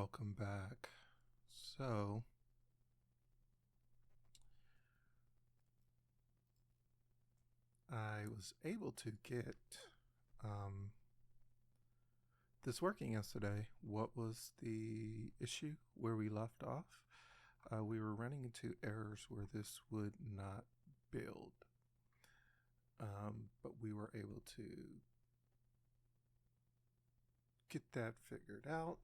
Welcome back. So, I was able to get this working yesterday. What was the issue where we left off? We were running into errors where this would not build, but we were able to get that figured out.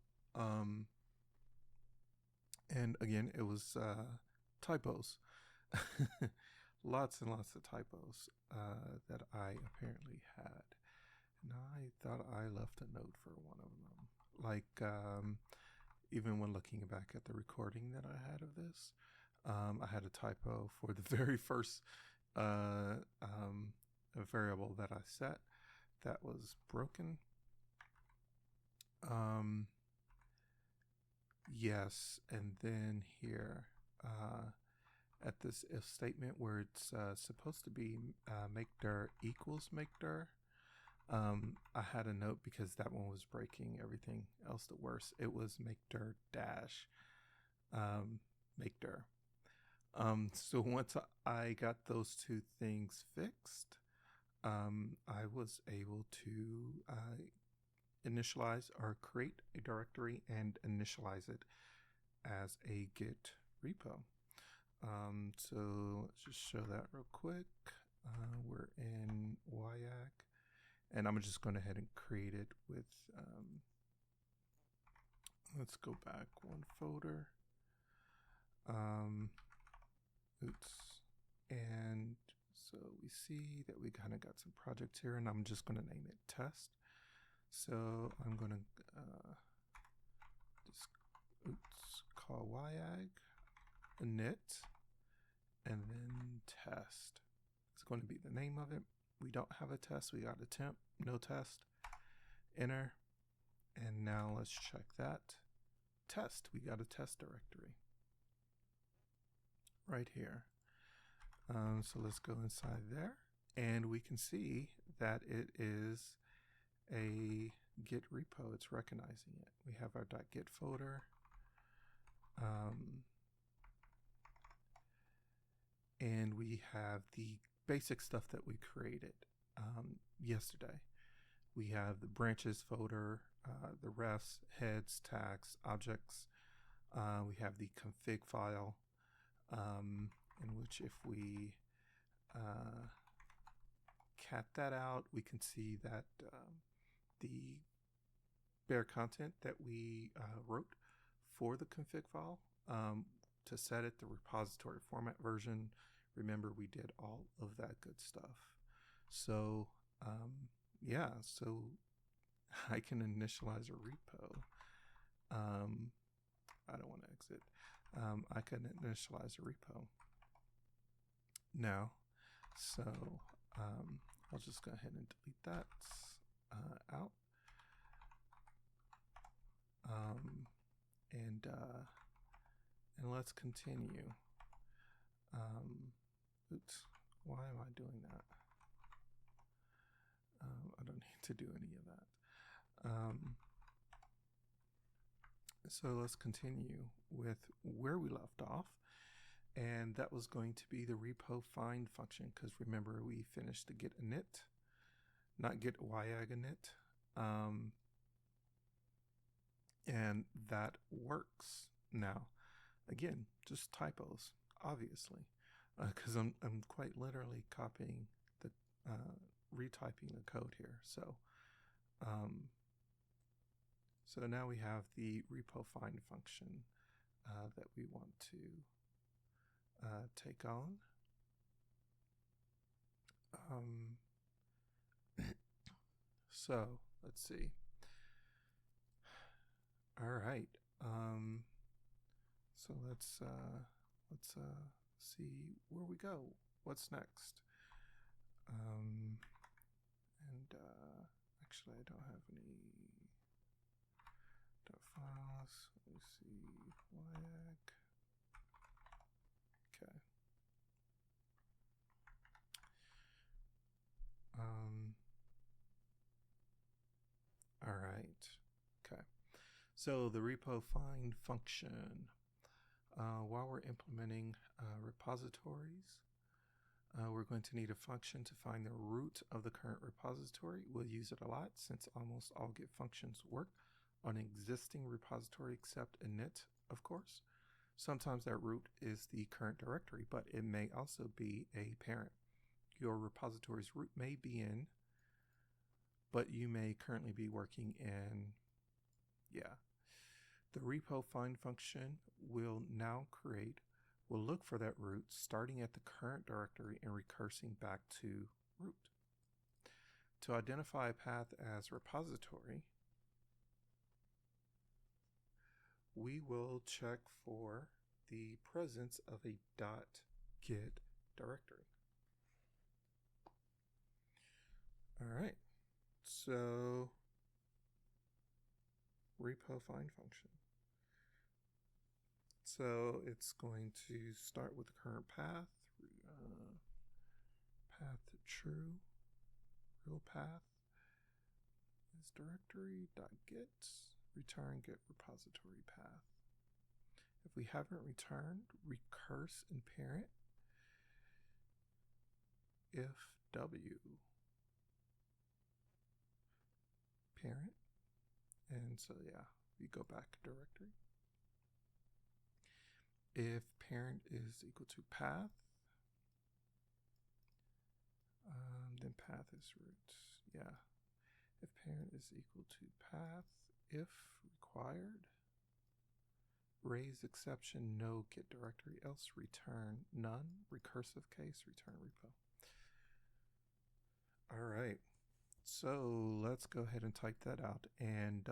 And again, it was typos. Lots and lots of typos that I apparently had. And I thought I left a note for one of them. Like, even when looking back at the recording that I had of this, I had a typo for the very first variable that I set that was broken. Yes, and then here at this if statement where it's supposed to be make dir equals make dir, I had a note because that one was breaking everything else the worst. It was make dir dash make dir. So once I got those two things fixed, I was able to initialize or create a directory and initialize it as a Git repo. So let's just show that real quick. We're in YAG, and I'm just going ahead and create it with, let's go back one folder. Oops. And so we see that we kind of got some projects here, and I'm just going to name it test. So I'm going to just call YAG init and then test. It's going to be the name of it. We don't have a test. We got a temp, no test. Enter. And now let's check that. Test. We got a test directory right here. So let's go inside there, and we can see that it is a Git repo. It's recognizing it. We have our .git folder, and we have the basic stuff that we created yesterday. We have the branches folder, the refs, heads, tags, objects. We have the config file, in which if we cat that out, we can see that the bare content that we wrote for the config file, to set it the repository format version. Remember, we did all of that good stuff. So yeah, so I can initialize a repo. I don't want to exit. I can initialize a repo now. So I'll just go ahead and delete that out. And let's continue. Oops, why am I doing that? I don't need to do any of that. So let's continue with where we left off. And that was going to be the repo find function, because remember, we finished the git init, not git YAG init. And that works. Now, again, just typos, obviously, because I'm quite literally copying the, retyping the code here. So, so now we have the repo find function that we want to take on. So let's see. All right. So let's see where we go. What's next? And actually, I don't have any files. Let me see. YAG. Okay. All right. Okay. So the repo find function, while we're implementing repositories, we're going to need a function to find the root of the current repository. We'll use it a lot since almost all Git functions work on an existing repository except init, of course. Sometimes that root is the current directory, but it may also be a parent. Your repository's root may be in, but you may currently be working in, The repo find function will now will look for that root starting at the current directory and recursing back to root. To identify a path as repository, we will check for the presence of a .git directory. All right, so repo find function. So it's going to start with the current path, path true, real path is directory.git, return get repository path. If we haven't returned, recurse in parent if w parent, and so we go back to directory. If parent is equal to path, then path is root. If parent is equal to path, if required, raise exception no git directory, else return none, recursive case, return repo. All right, so let's go ahead and type that out, and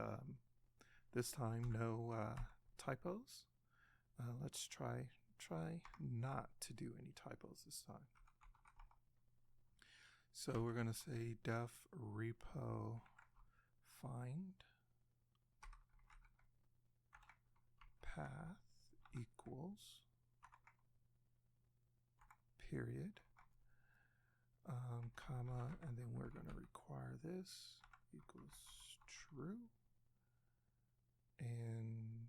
this time no typos. Let's try not to do any typos this time. So we're going to say def repo find path equals period, comma, and then we're going to require this equals true, and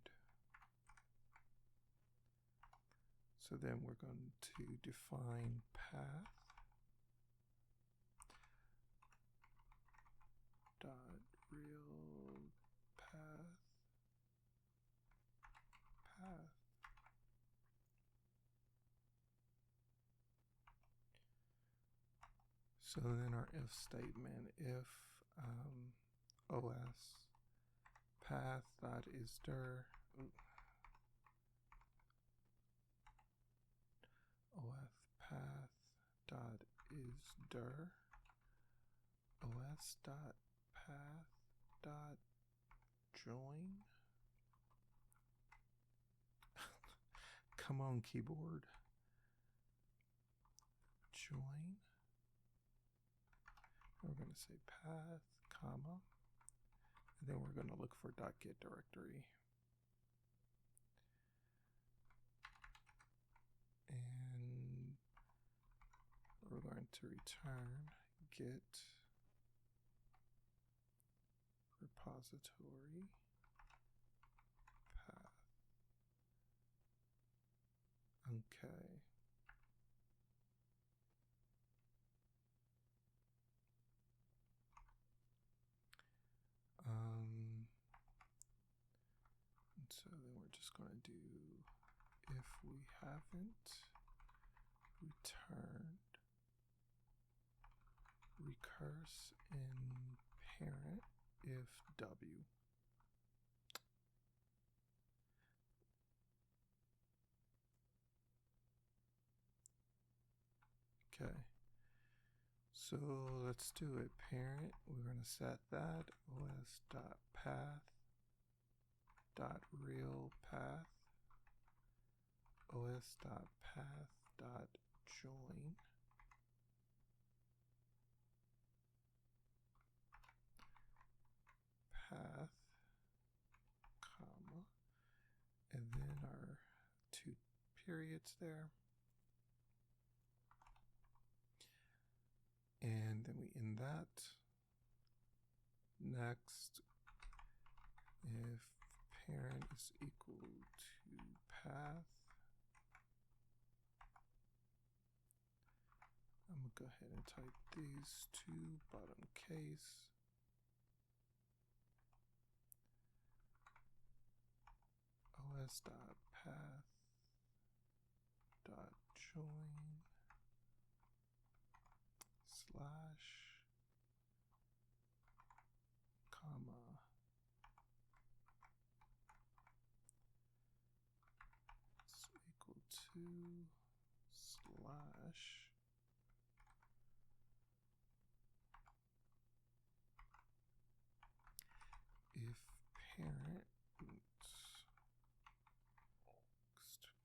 so then we're going to define path dot real path path. So then our if statement, if os path dot is dir of path dot is dir os dot path dot join. Come on, keyboard. Join. We're going to say path, comma, and then we're going to look for .git directory. And we're going to return git repository path. Okay. So then we're just going to do if we haven't returned recurse in parent if w. Okay, so let's do it. Parent, we're going to set that os.path dot real path os.path dot join path, comma, and then our two periods there, and then we end that. Next, if parent is equal to path. I'm going to go ahead and type these two bottom case. os.path dot join slash comma is equal to slash if parent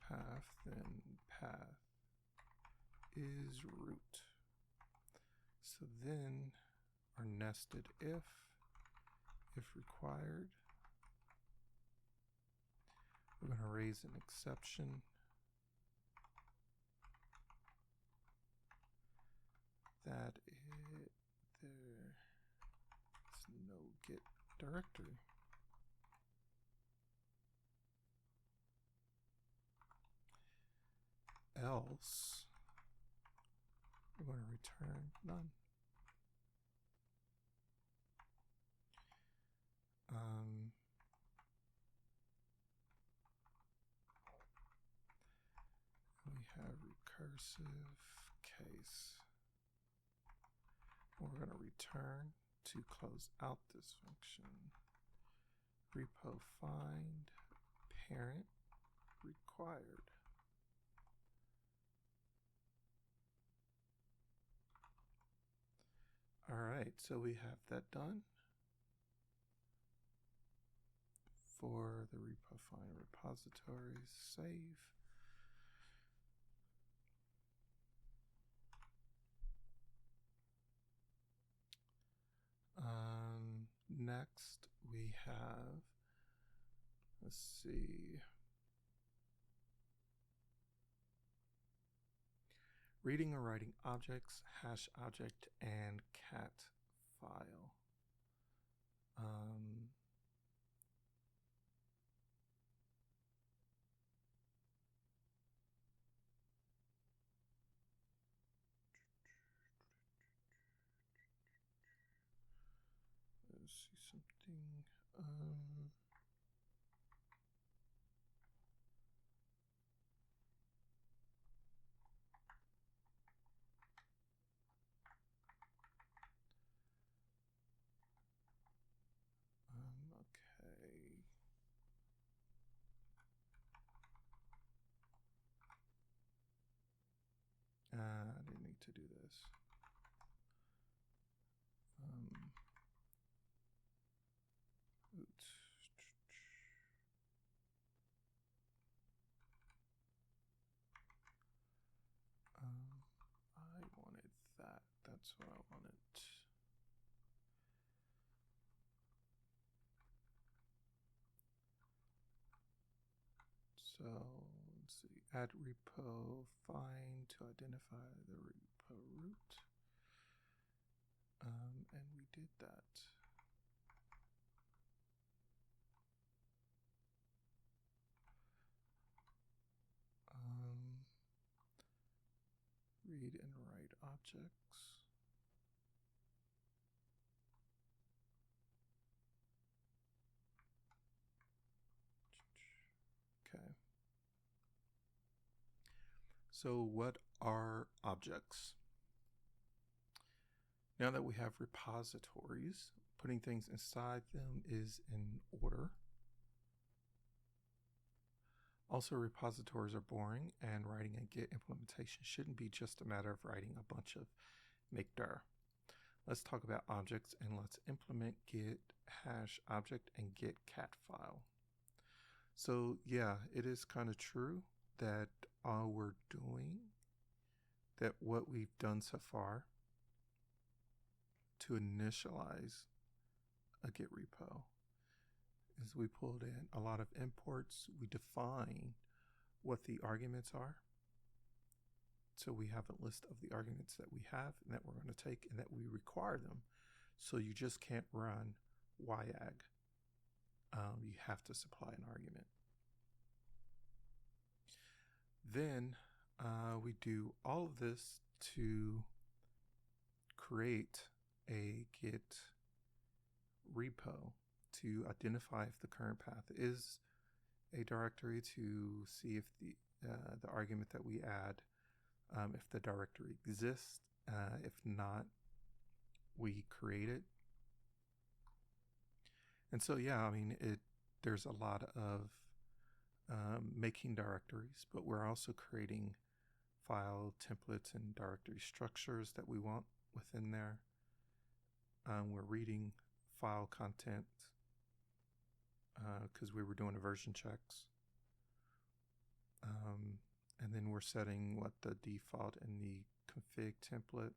path, then path is root. So then our nested if required, we're going to raise an exception that there's no get directory. Else, we're going to return none. We have recursive case. We're going to return to close out this function. Repo find parent required. All right, so we have that done for the repo find repositories. Save. Next we have, let's see, reading or writing objects, hash object, and cat file. Let's see something. Okay. I didn't need to do this. Oops. I wanted that. That's what I wanted. So let's see, add repo find to identify the repo root. And we did that. Read and write objects. Okay. So what are objects? Now that we have repositories, putting things inside them is in order. Also, repositories are boring, and writing a Git implementation shouldn't be just a matter of writing a bunch of makedir. Let's talk about objects, and let's implement git hash object and git cat file. So yeah, it is kind of true that all we're doing, that what we've done so far to initialize a Git repo is we pulled in a lot of imports. We define what the arguments are. So we have a list of the arguments that we have and that we're going to take and that we require them. So you just can't run YAG. you have to supply an argument. Then we do all of this to create a Git repo to identify if the current path is a directory, to see if the argument that we add, if the directory exists. If not, we create it. And so, yeah, I mean, there's a lot of making directories, but we're also creating file templates and directory structures that we want within there. We're reading file content because we were doing version checks. And then we're setting what the default and the config template.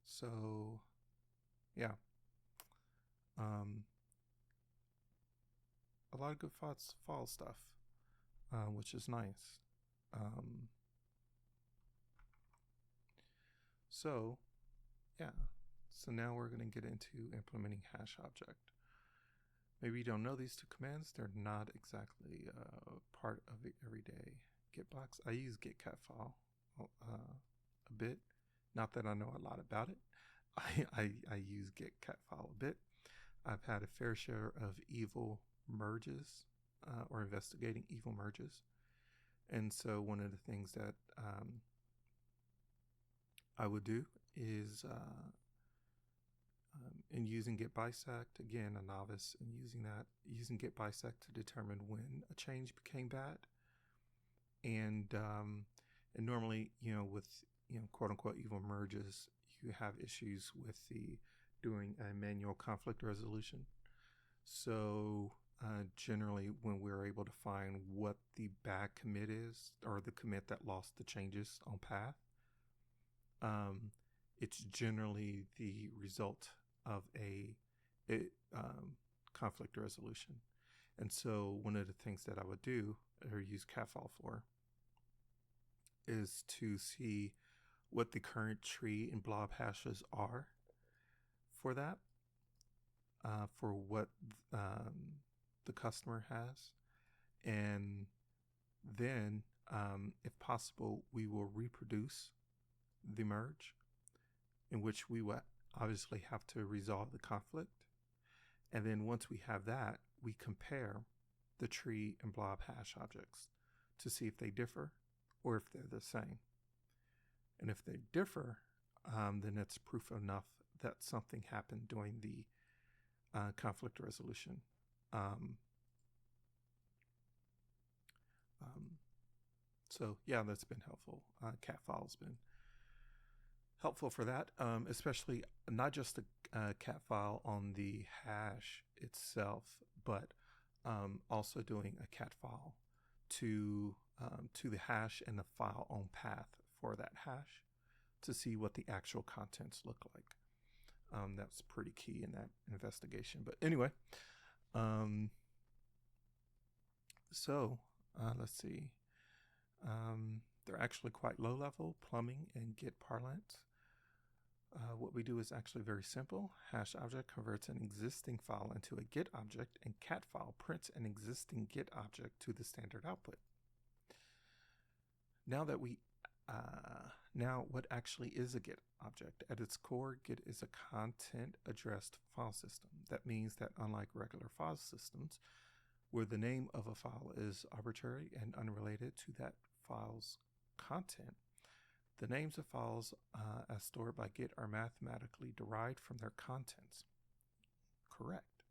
So, yeah. A lot of good file stuff, which is nice. So, yeah. So now we're going to get into implementing hash object. Maybe you don't know these two commands. They're not exactly part of the everyday Git box. I use git cat file a bit. Not that I know a lot about it. I use git cat file a bit. I've had a fair share of evil merges or investigating evil merges. And so one of the things that I would do is in using git bisect, again, a novice in using git bisect to determine when a change became bad. And normally, with quote unquote evil merges, you have issues with doing a manual conflict resolution. So generally, when we're able to find what the bad commit is, or the commit that lost the changes on path, it's generally the result of a conflict resolution. And so one of the things that I would do, or use catfall for, is to see what the current tree and blob hashes are for that, for what the customer has. And then, if possible, we will reproduce the merge, in which we will obviously have to resolve the conflict. And then once we have that, we compare the tree and blob hash objects to see if they differ or if they're the same. And if they differ, then it's proof enough that something happened during the conflict resolution. So yeah, that's been helpful. Catfile's been helpful for that, especially not just the cat file on the hash itself, but also doing a cat file to the hash and the file on path for that hash to see what the actual contents look like. That's pretty key in that investigation. But anyway, so let's see. They're actually quite low level, plumbing and Git parlance. What we do is actually very simple. Hash object converts an existing file into a Git object, and cat file prints an existing Git object to the standard output. Now what actually is a Git object? At its core, Git is a content addressed file system. That means that unlike regular file systems, where the name of a file is arbitrary and unrelated to that file's content, the names of files as stored by Git are mathematically derived from their contents. Correct.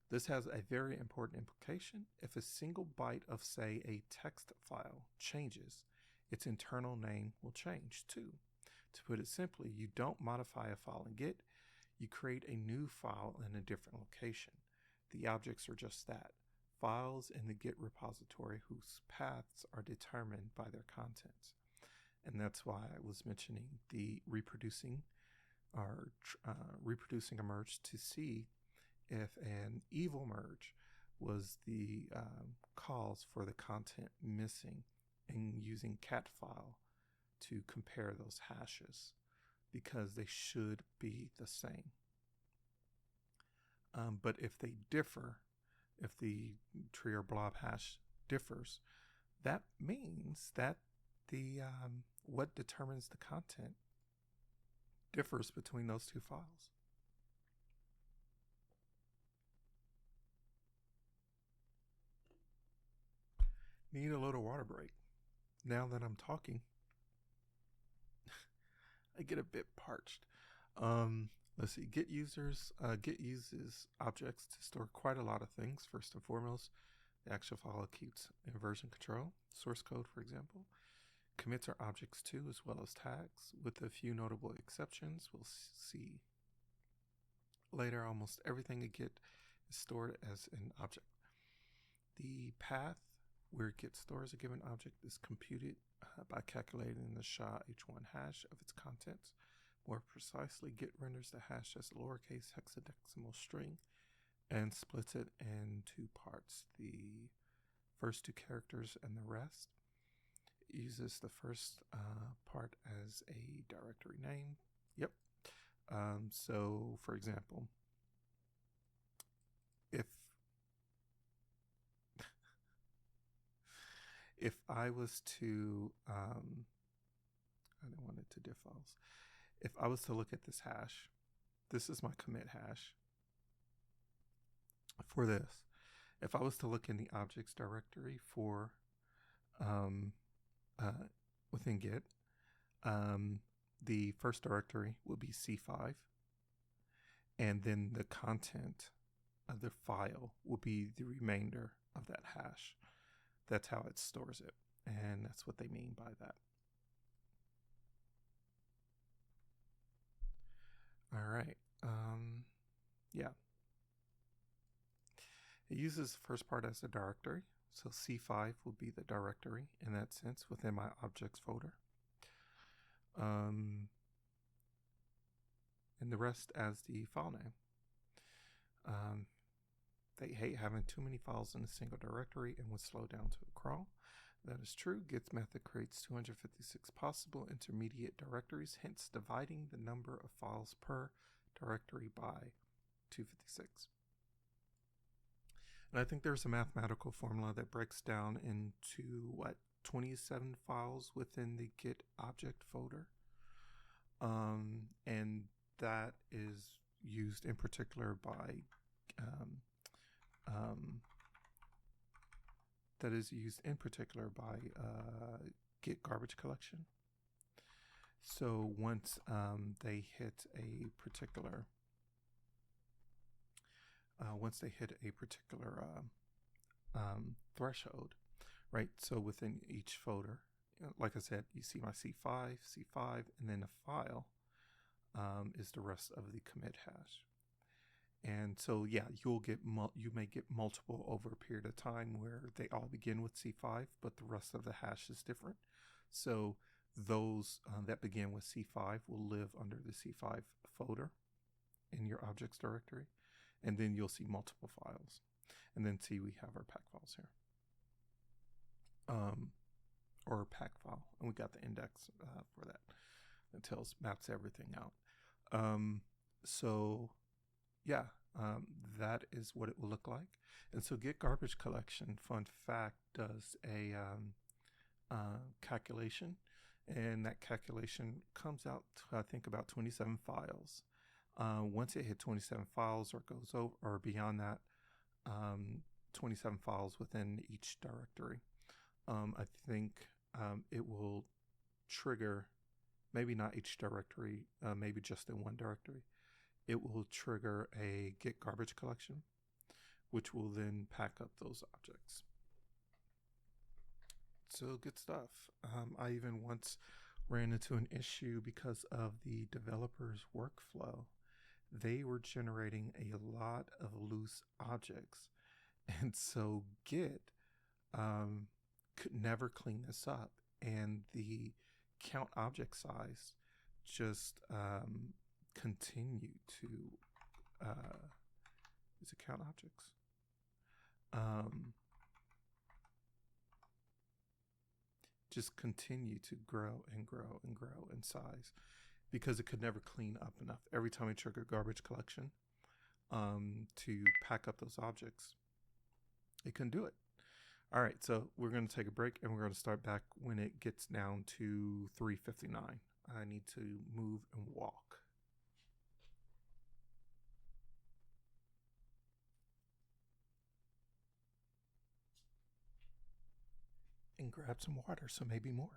This has a very important implication. If a single byte of, say, a text file changes, its internal name will change too. To put it simply, you don't modify a file in Git, you create a new file in a different location. The objects are just that, files in the Git repository whose paths are determined by their contents. And that's why I was mentioning the reproducing a merge to see if an evil merge was the cause for the content missing, and using cat file to compare those hashes because they should be the same. But if they differ, if the tree or blob hash differs, that means that the what determines the content differs between those two files. Need a little water break. Now that I'm talking, I get a bit parched. Let's see. Git uses objects to store quite a lot of things. First and foremost, the actual file keeps in version control, source code, for example. Commits are objects too, as well as tags, with a few notable exceptions. We'll see later. Almost everything in Git is stored as an object. The path where Git stores a given object is computed by calculating the SHA-H1 hash of its contents. More precisely, Git renders the hash as a lowercase hexadecimal string and splits it in two parts, the first two characters and the rest. It uses the first part as a directory name. Yep. So, for example, if I was to, I don't want it to diff files. If I was to look at this hash, this is my commit hash for this. If I was to look in the objects directory for within Git, the first directory will be C5, and then the content of the file will be the remainder of that hash. That's how it stores it, and that's what they mean by that. All right. Yeah. It uses the first part as a directory. So C5 will be the directory in that sense within my objects folder. And the rest as the file name. They hate having too many files in a single directory and would slow down to a crawl. That is true. Git's method creates 256 possible intermediate directories, hence dividing the number of files per directory by 256. And I think there's a mathematical formula that breaks down into 27 files within the Git object folder. And that is used in particular by Git garbage collection. So once they hit a particular threshold, right? So within each folder, like I said, you see my C5, and then the file is the rest of the commit hash. And so, yeah, you may get multiple over a period of time where they all begin with C5, but the rest of the hash is different. So those that begin with C5 will live under the C5 folder in your objects directory, and then you'll see multiple files. And then see, we have our pack files here, or pack file, and we got the index for that. It maps everything out. So yeah, that is what it will look like. And so Git garbage collection, fun fact, does a calculation, and that calculation comes out to, I think, about 27 files. Once it hit 27 files or goes over or beyond that, 27 files within each directory, I think it will trigger, maybe not each directory, maybe just in one directory, it will trigger a Git garbage collection, which will then pack up those objects. So good stuff. I even once ran into an issue because of the developer's workflow. They were generating a lot of loose objects, and so Git could never clean this up, and the count object size just continued to is it count objects? Just continue to grow and grow and grow in size because it could never clean up enough. Every time we trigger garbage collection, to pack up those objects. It couldn't do it. All right, so we're going to take a break and we're going to start back when it gets down to 3:59. I need to move and walk. And grab some water, so maybe more.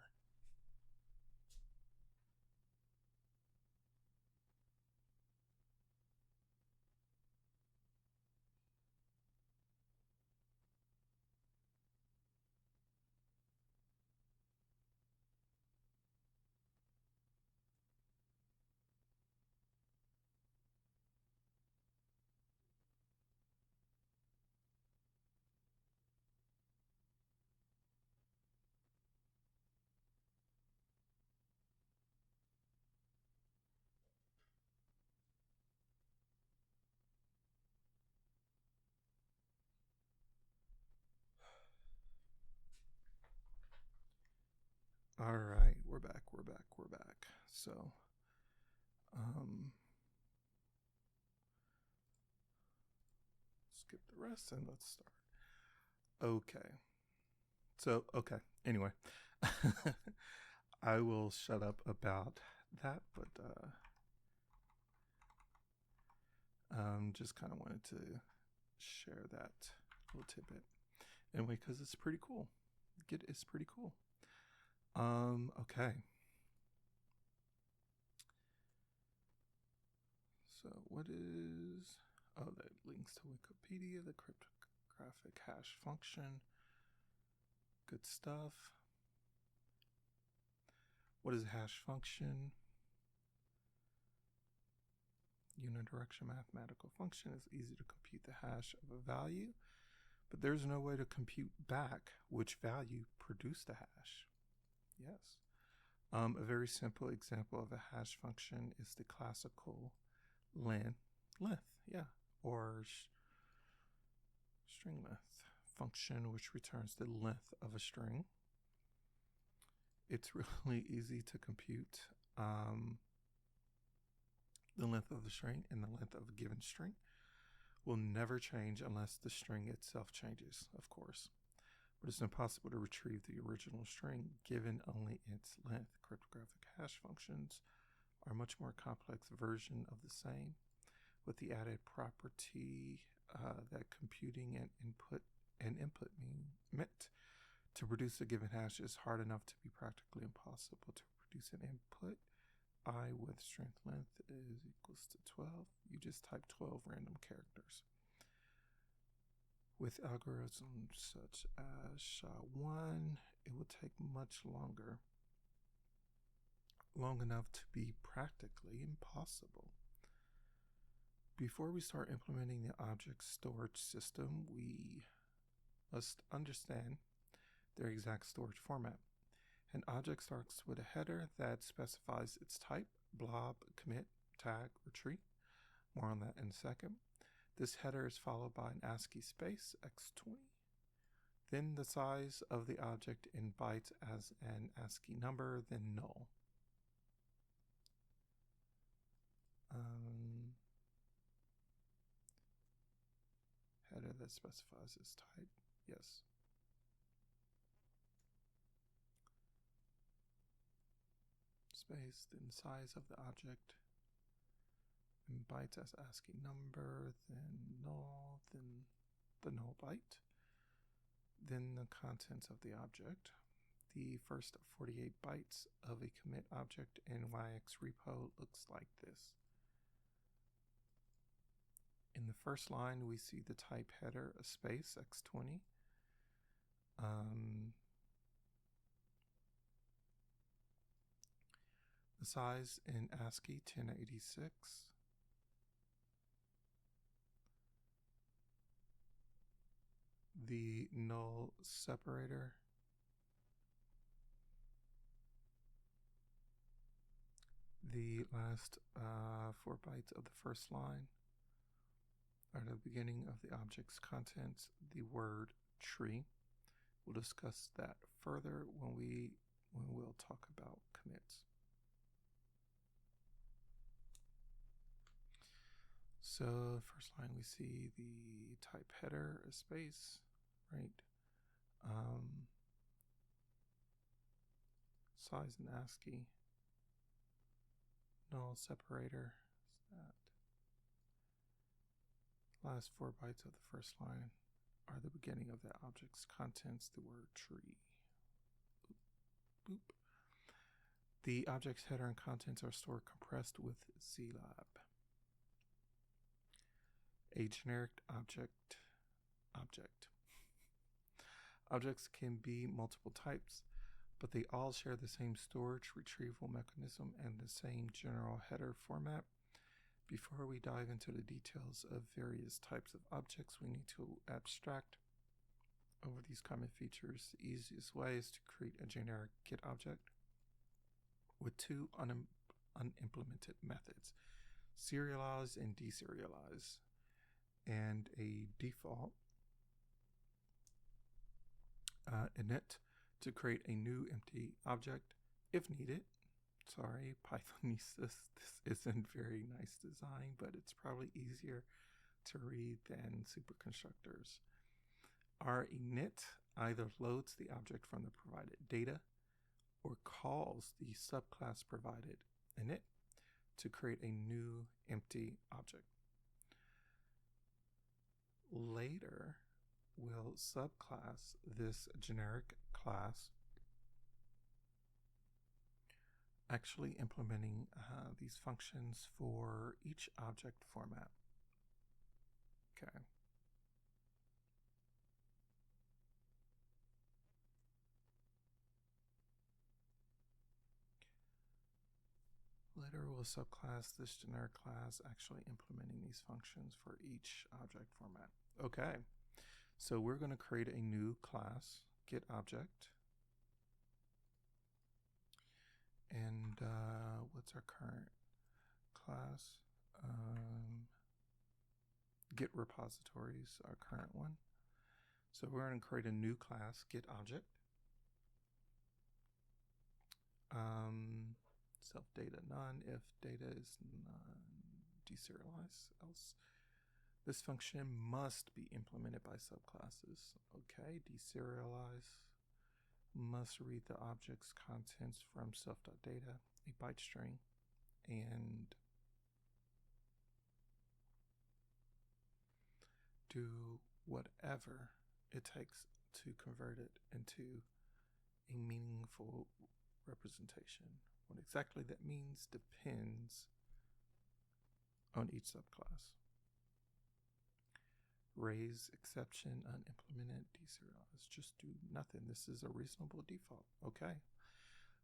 All right, we're back. So, skip the rest and let's start. Okay. So, okay. Anyway, I will shut up about that, but just kind of wanted to share that little tidbit. Anyway, because it's pretty cool. It's pretty cool. Okay. So what is, oh, that links to Wikipedia, the cryptographic hash function. Good stuff. What is a hash function? Unidirectional mathematical function is easy to compute the hash of a value, but there's no way to compute back which value produced the hash. Yes. A very simple example of a hash function is the classical length, yeah, or string length function, which returns the length of a string. It's really easy to compute the length of the string, and the length of a given string will never change unless the string itself changes, of course. But it's impossible to retrieve the original string given only its length. Cryptographic hash functions are a much more complex version of the same, with the added property that computing an input meant to produce a given hash is hard enough to be practically impossible to produce an input. I with strength length is equals to 12. You just type 12 random characters. With algorithms such as SHA-1, it will take much longer, long enough to be practically impossible. Before we start implementing the object storage system, we must understand their exact storage format. An object starts with a header that specifies its type, blob, commit, tag, or tree. More on that in a second. This header is followed by an ASCII space, x20. Then the size of the object in bytes as an ASCII number, then null. Header that specifies its type, yes. Space, then size of the object in bytes as ASCII number, then null, then the null byte, then the contents of the object. The first 48 bytes of a commit object in YX repo looks like this. In the first line, we see the type header, a space, x20. The size in ASCII, 1086. The null separator. The last 4 bytes of the first line are the beginning of the object's contents, the word tree. We'll discuss that further when we'll talk about commits. So first line we see the type header, a space, right? Size and ASCII, null separator. Last 4 bytes of the first line are the beginning of the object's contents, the word tree. Boop. The object's header and contents are stored compressed with zlab. A generic object. Objects can be multiple types, but they all share the same storage retrieval mechanism and the same general header format. Before we dive into the details of various types of objects, we need to abstract over these common features. The easiest way is to create a generic get object with two unimplemented methods, serialize and deserialize, and a default init to create a new empty object if needed. Sorry, Pythonistas, this isn't very nice design, but it's probably easier to read than superconstructors. Our init either loads the object from the provided data or calls the subclass provided init to create a new empty object. Later, we'll subclass this generic class, actually implementing these functions for each object format. Okay. Later we'll subclass this generic class, actually implementing these functions for each object format. Okay, so we're going to create a new class, get object. And what's our current class? Get repositories, our current one. So we're going to create a new class, get object. Self data none, if data is none, deserialize, else. This function must be implemented by subclasses. Okay, deserialize. Must read the object's contents from self.data, a byte string, and do whatever it takes to convert it into a meaningful representation. What exactly that means depends on each subclass. Raise exception, unimplemented, deserialize. Just do nothing. This is a reasonable default. Okay.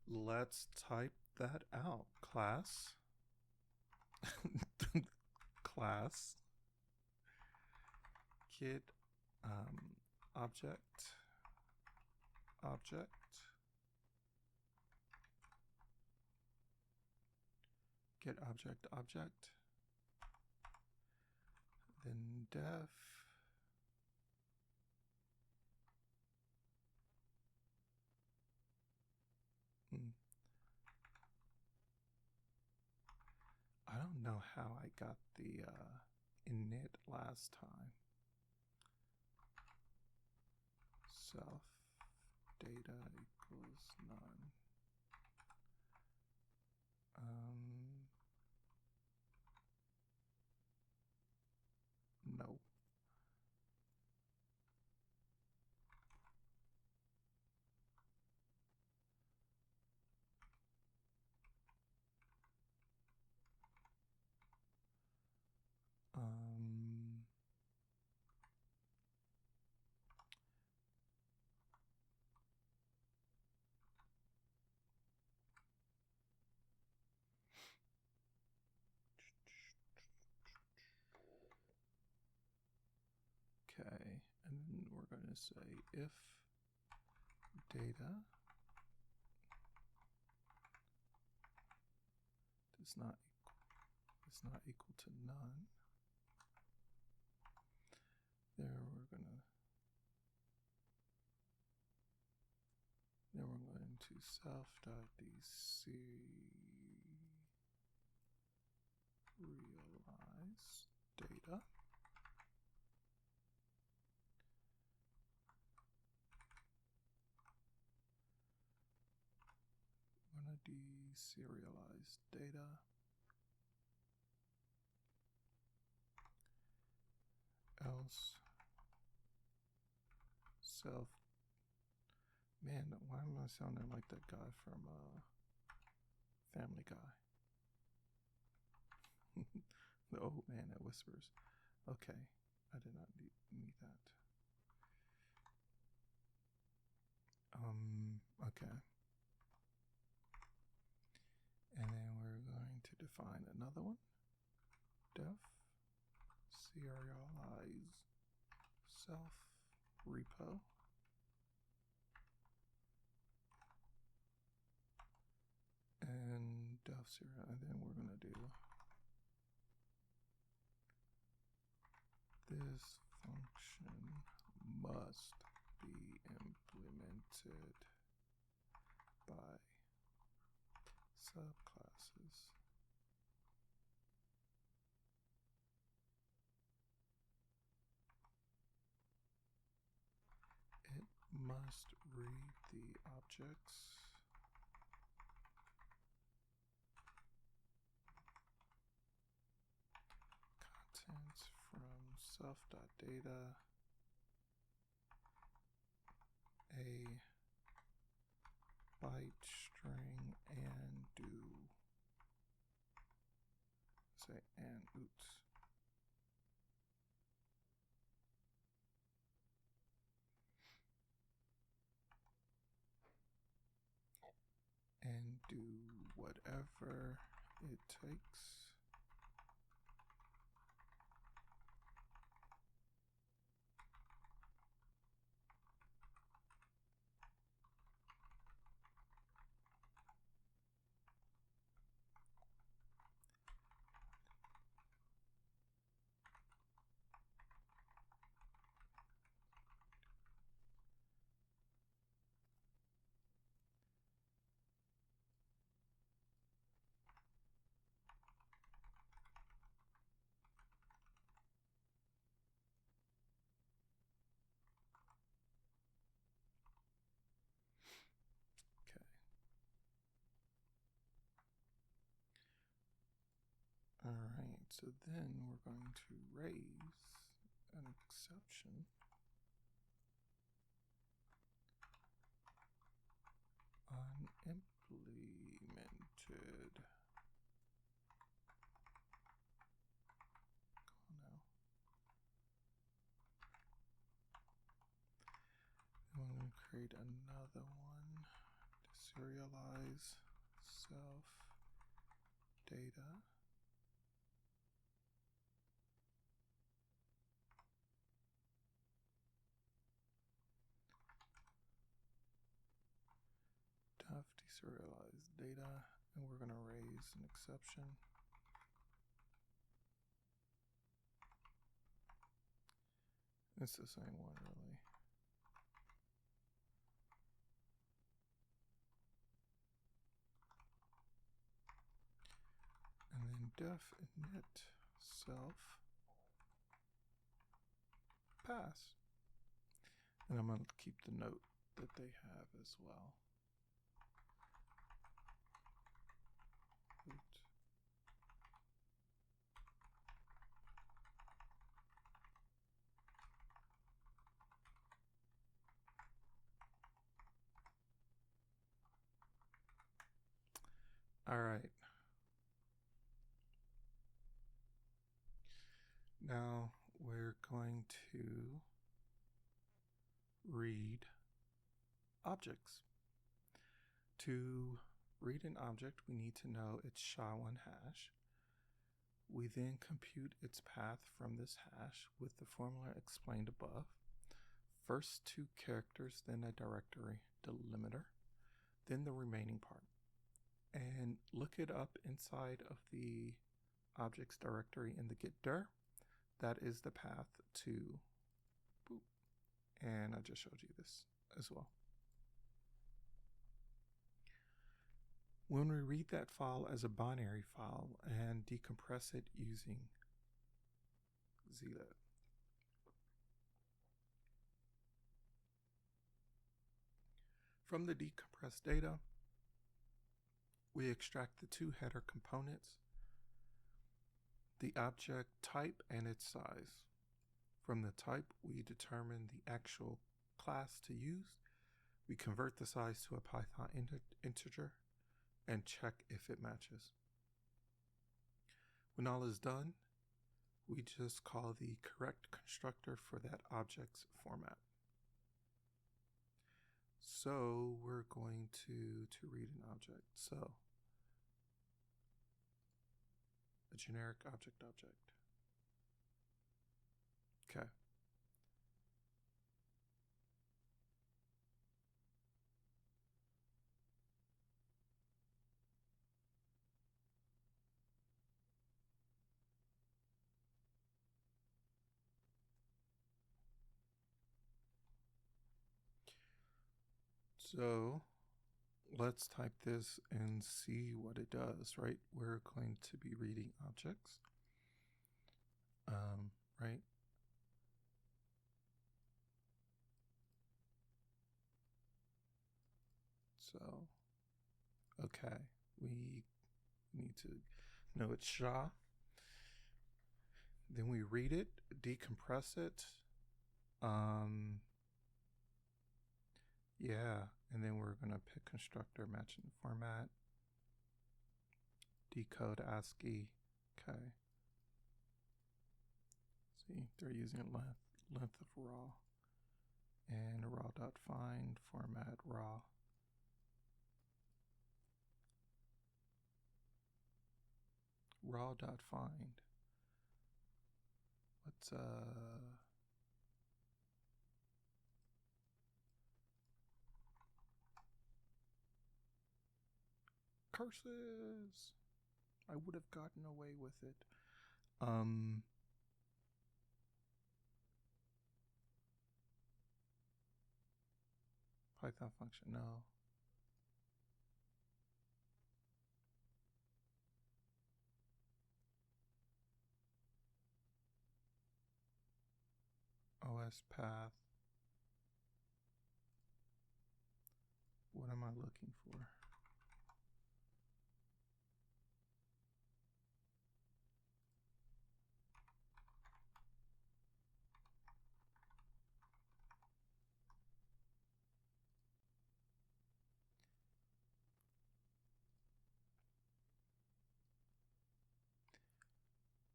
Let's type that out. Class. Class. Get object. Object. Get object object. Then def. I don't know how I got the init last time. Self data equals none. No. Okay, and then we're going to say if data is not equal to none, then we're going to self.deserialize data. I'm going to deserialize data. Else self. Man, why am I sounding like that guy from Family Guy? The old man that whispers. Okay, I did not need that. Okay. And then we're going to define another one. Def serialize self repo. And def serial, and then we're going to do this function must be implemented by subclasses. It must read the objects contents from self.data, a byte string, and do say and oops. And do whatever it takes Alright, so then we're going to raise an exception unimplemented Kernel. And we're going to create another one to serialize self data. Def deserialize data, and we're going to raise an exception. It's the same one, really. And then def init self pass. And I'm going to keep the note that they have as well. All right. Now we're going to read objects. To read an object, we need to know its SHA-1 hash. We then compute its path from this hash with the formula explained above. First 2 characters, then a directory delimiter, then the remaining part. And look it up inside of the objects directory in the git dir. That is the path to boop. And I just showed you this as well. When we read that file as a binary file and decompress it using zlet. From the decompressed data, we extract the two header components, the object type and its size. From the type, we determine the actual class to use. We convert the size to a Python integer and check if it matches. When all is done, we just call the correct constructor for that object's format. So we're going to read an object. So a generic object. Okay. So let's type this and see what it does, right? We're going to be reading objects, right? So, okay, we need to know it's SHA. Then we read it, decompress it. Yeah, and then we're gonna pick constructor matching the format. Decode ASCII. Okay. See, they're using length of raw. And raw.find format raw. Raw.find. Let's curses. I would have gotten away with it. Python function, no. OS path. What am I looking for?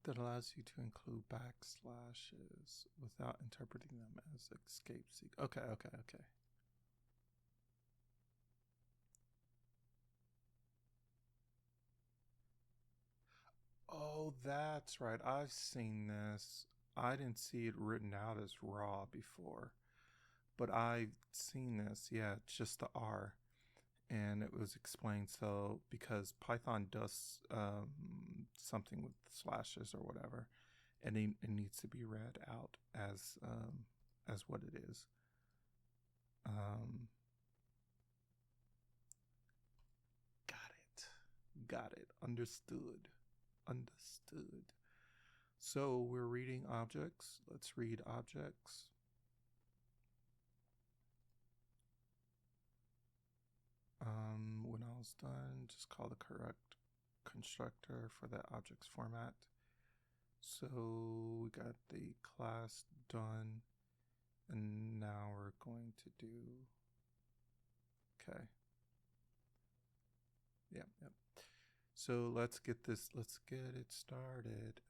That allows you to include backslashes without interpreting them as escape seek. Okay. Oh, that's right. I've seen this. I didn't see it written out as raw before, but I've seen this. Yeah, it's just the R. And it was explained so because Python does something with slashes or whatever, and it needs to be read out as what it is. Got it. Understood. So we're reading objects. Let's read objects. When all's done, just call the correct constructor for that object's format. So we got the class done, and now we're going to do, okay. Yep. So let's get it started.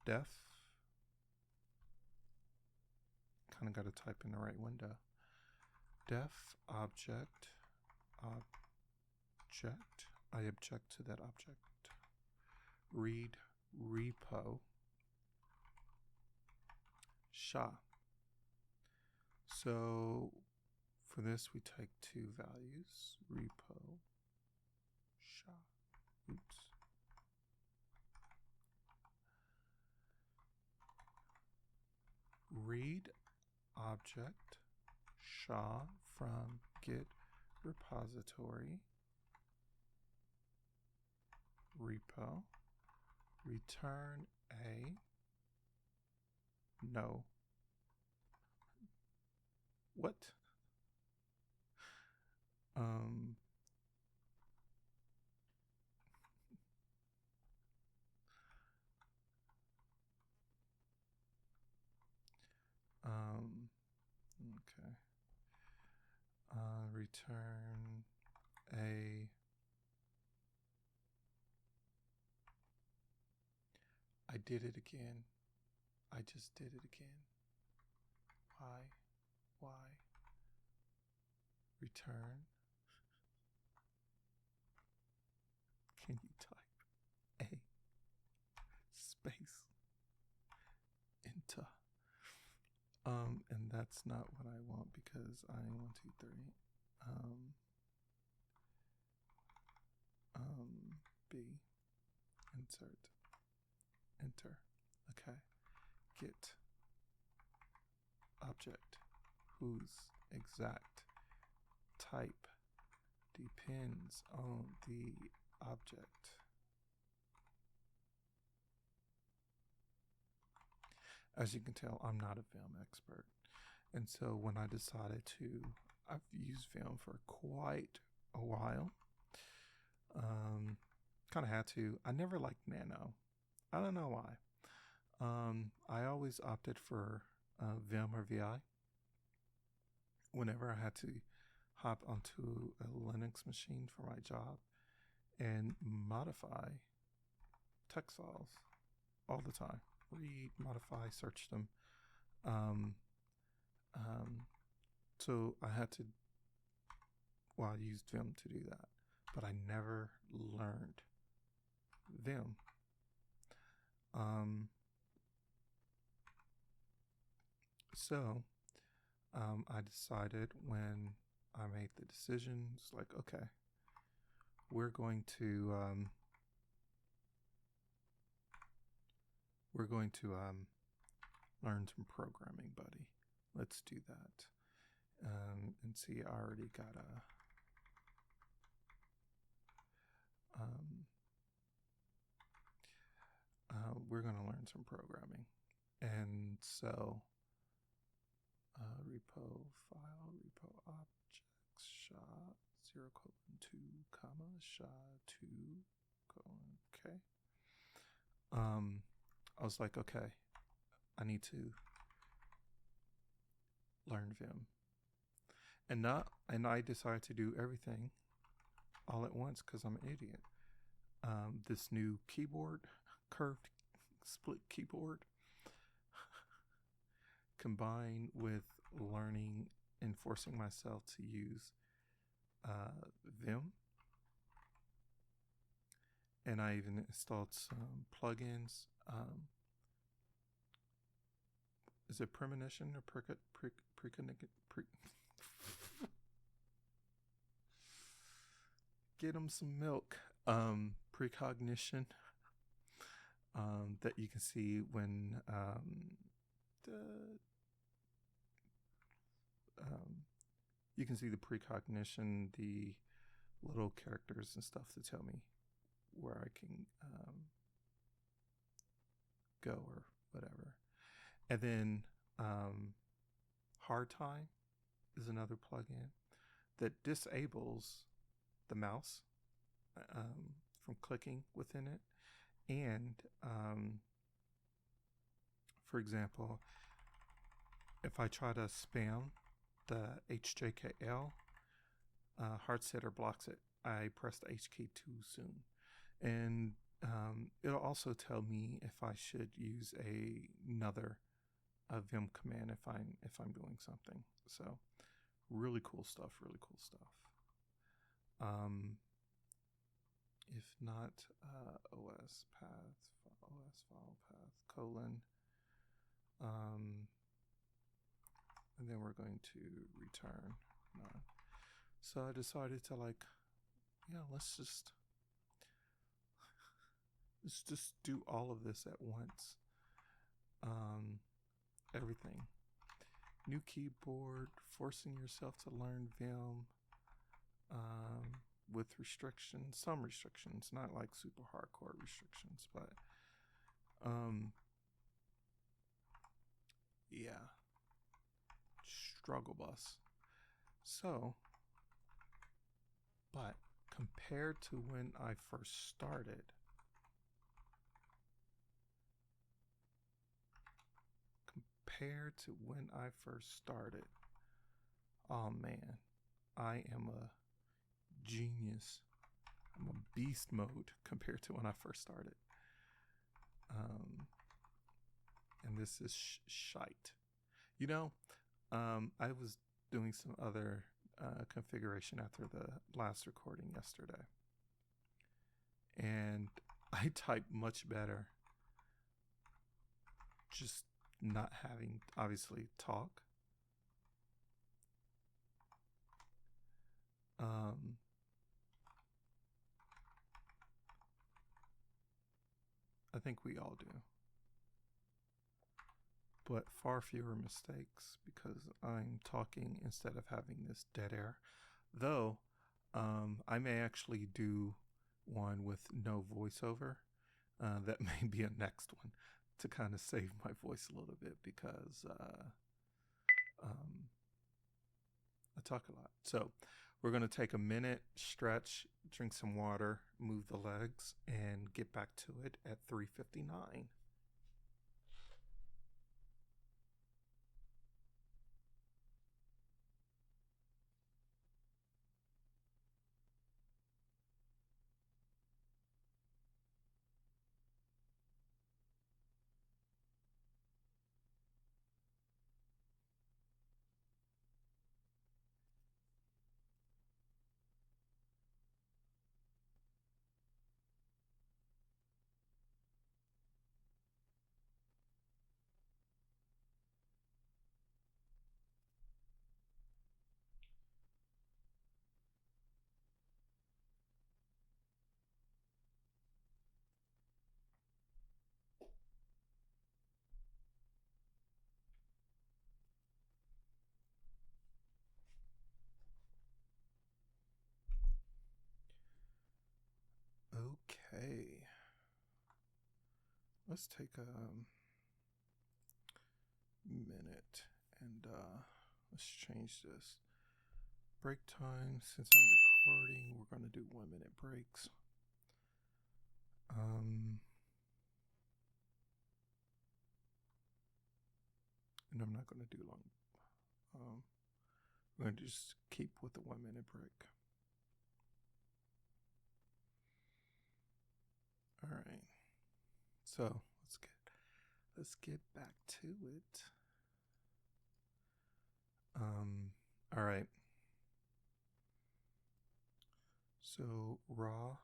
Def, kind of got to type in the right window. Def object, I object to that object. Read repo, SHA. So for this, we take two values, repo, SHA. Oops. Read object SHA from Git repository repo, return a No. What? Um, okay. Return a. I did it again. I just did it again. Why? Why? Return. Can you type a space into? And that's not what I want because I 1, 2, 3. B. Insert. Enter. Okay. Get object whose exact type depends on the object. As you can tell, I'm not a film expert. And so when I decided to, I've used film for quite a while. Kind of had to. I never liked Nano. I don't know why. I always opted for Vim or VI whenever I had to hop onto a Linux machine for my job and modify text files all the time. Read, modify, search them. So I had to, well, I used Vim to do that, but I never learned Vim. So I decided when I made the decision, it's like, okay, we're going to learn some programming, buddy. Let's do that. And see, I already got a we're going to learn some programming. And so repo file, repo objects, SHA 0:2, SHA 2, okay. I was like, okay, I need to learn Vim. And I decided to do everything all at once because I'm an idiot. This new keyboard, curved split keyboard, combined with learning and forcing myself to use Vim. And I even installed some plugins. Is it premonition or get them some milk. Precognition. That you can see when you can see the precognition, the little characters and stuff to tell me where I can go or whatever. And then Hard Time is another plugin that disables the mouse from clicking within it. And for example, if I try to spam the HJKL, Hardsetter blocks it. I pressed the H key too soon. And it'll also tell me if I should use another Vim command if I'm doing something. So really cool stuff. If not OS file path colon, and then we're going to return none. So I decided to let's just do all of this at once. Everything. New keyboard, forcing yourself to learn Vim with restrictions, some restrictions, not like super hardcore restrictions, but Yeah, struggle bus. So, but compared to when I first started, oh man, I am a genius. I'm a beast mode compared to when I first started. And this is shite. You know, I was doing some other configuration after the last recording yesterday, and I type much better just not having obviously talk. I think we all do, but far fewer mistakes because I'm talking instead of having this dead air. Though I may actually do one with no voiceover. That may be a next one to kind of save my voice a little bit because I talk a lot. So we're going to take a minute, stretch, drink some water, move the legs, and get back to it at 3:59. Okay. Let's take a minute and let's change this. Break time, since I'm recording, we're going to do 1 minute breaks. And I'm not going to do long. I'm going to just keep with the 1 minute break. All right. So let's get back to it. All right. So raw.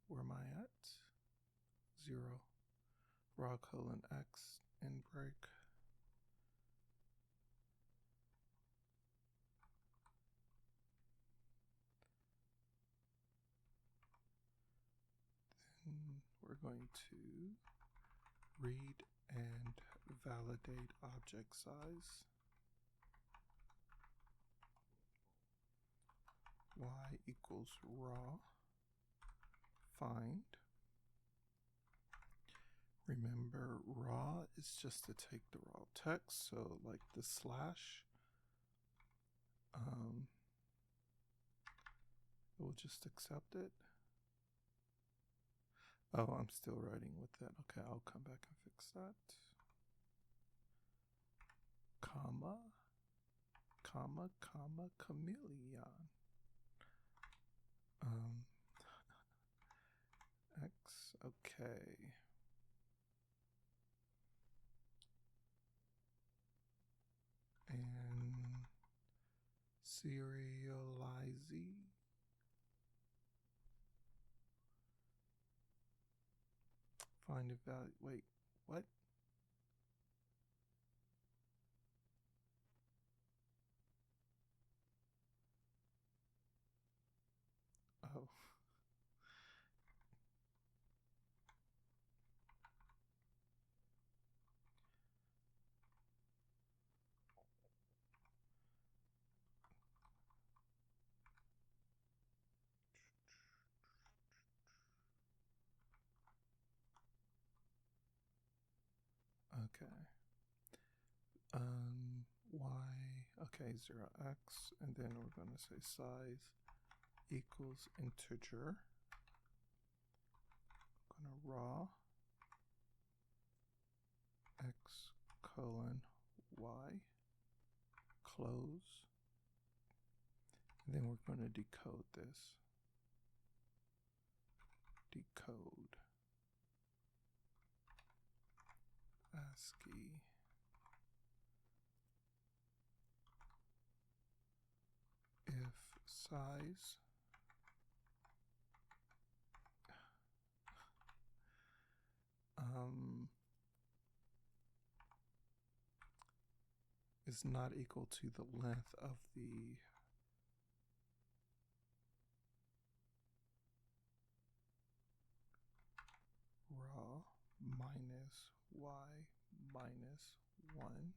Where am I at? 0. Raw colon X in break. Then we're going to read and validate object size. Y equals raw. Find. Remember, raw is just to take the raw text, so like the slash. We'll just accept it. Oh, I'm still writing with that. Okay, I'll come back and fix that. Comma, comma, comma, chameleon. X, okay. And serialize. Find a value. Wait, what? Oh. Okay. Y, okay, 0x, and then we're going to say size equals integer. I'm going to raw x colon y, close, and then we're going to decode this. Decode ASCII if size is not equal to the length of the raw minus y minus 1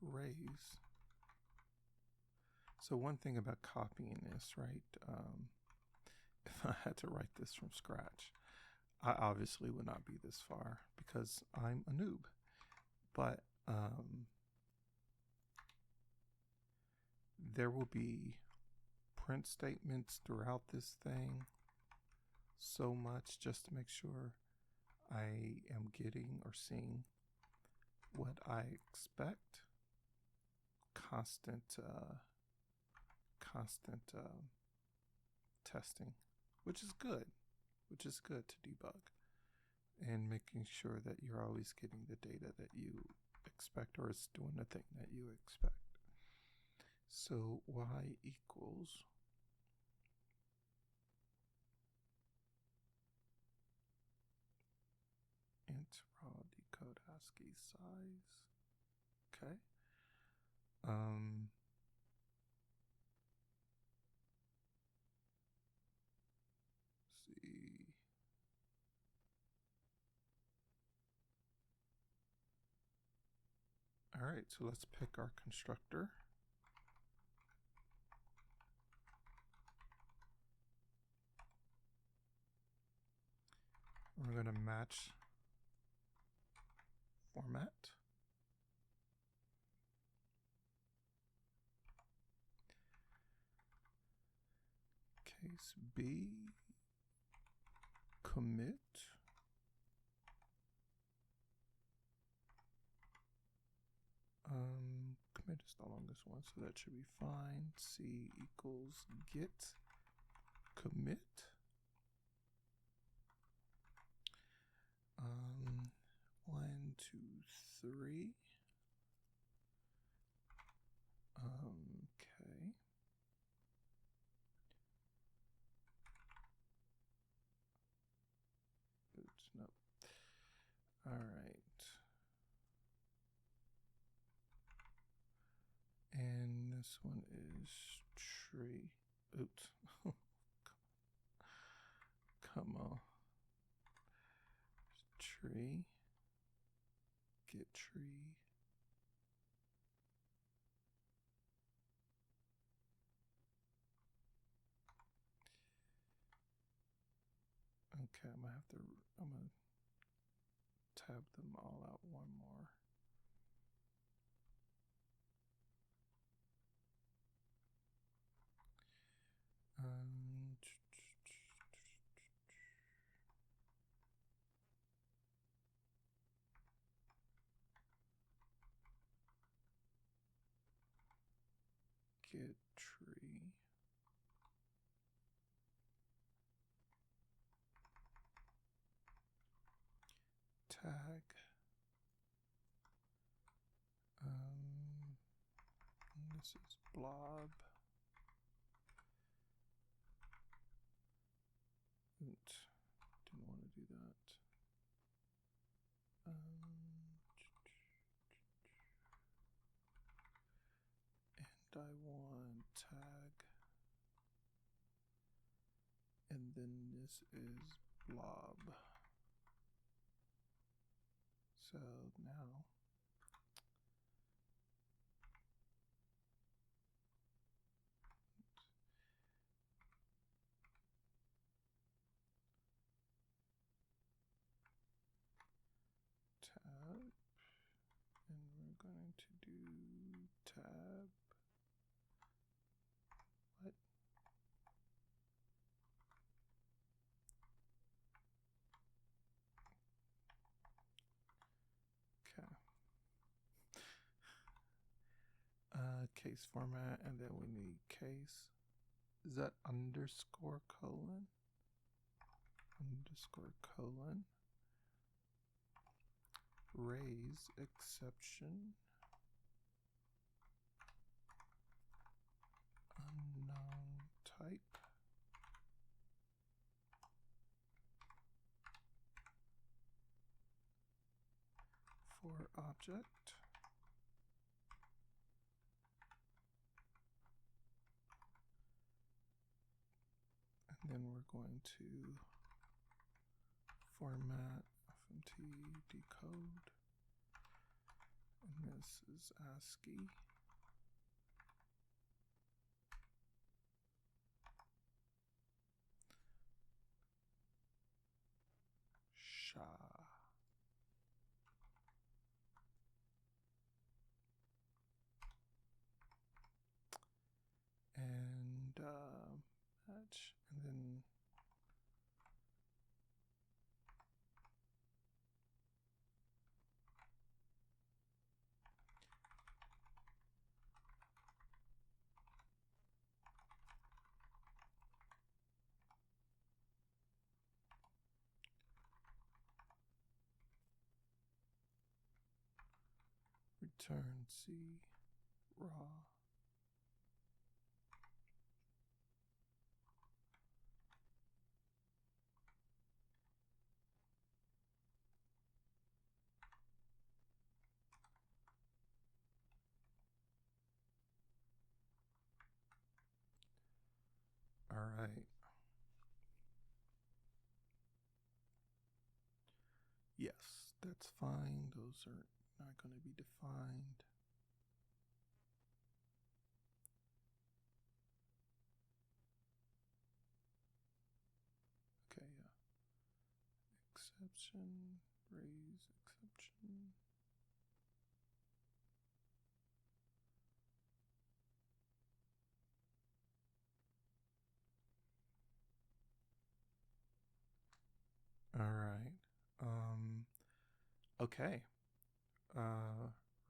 raise. So one thing about copying this, right? If I had to write this from scratch, I obviously would not be this far because I'm a noob. But there will be print statements throughout this thing so much just to make sure I am getting or seeing what I expect. Constant testing, which is good to debug, and making sure that you're always getting the data that you expect, or it's doing the thing that you expect. So y equals int raw decode ASCII size. Okay. See. All right, so let's pick our constructor. We're going to match format. Case B, commit. Commit is the longest one, so that should be fine. C equals get commit. 1, 2, 3. Okay. Oops, nope. All right. And this one is tree. Oops. Come on. Tree. Get tree. Okay, I'm gonna tab them all out one more. Get tree. Tag. This is blob. Oops, didn't want to do that. And I want tag. And then this is blob. So now going to do tab. What? Okay. Case format, and then we need case. Is that underscore colon? Underscore colon. Raise exception. Unknown type. For object. And then we're going to format FMT decode. And this is ASCII. SHA. And match, and then return C raw. All right. Yes, that's fine. Those are not going to be defined. Okay, yeah. Exception, raise exception. All right. Okay.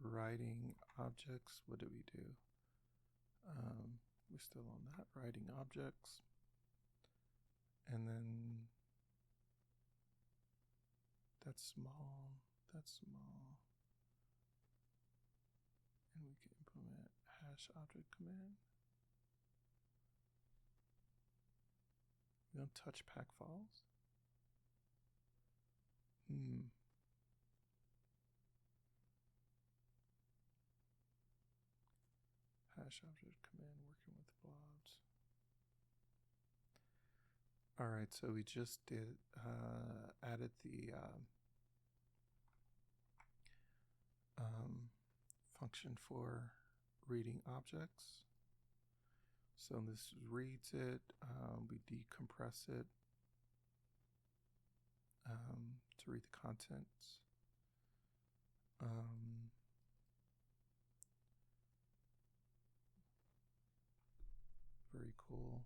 Writing objects. What do we do? We're still on that. Writing objects. And then that's small. That's small. And we can implement hash object command. We don't touch pack files. Hash object command working with blobs. All right, so we just did added the function for reading objects. So this reads it, we decompress it to read the contents. Very cool.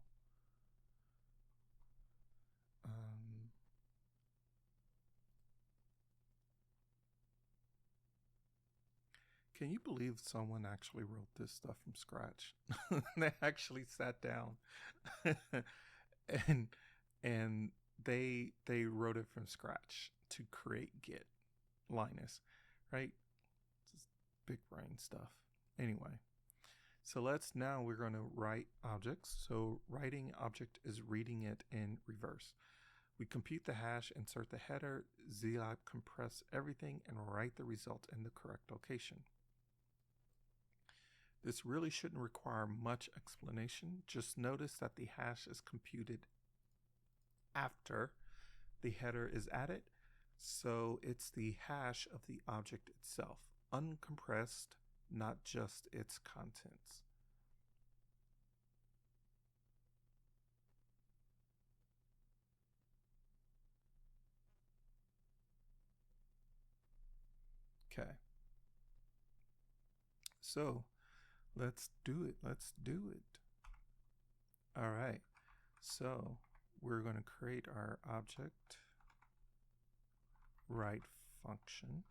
Can you believe someone actually wrote this stuff from scratch? They actually sat down and they wrote it from scratch to create Git Linus, right? Just big brain stuff. Anyway, so we're going to write objects. So writing object is reading it in reverse. We compute the hash, insert the header, zlib compress everything, and write the result in the correct location. This really shouldn't require much explanation. Just notice that the hash is computed after the header is added. So it's the hash of the object itself, uncompressed, not just its contents. Okay. So let's do it. Let's do it. All right. So we're going to create our object write function.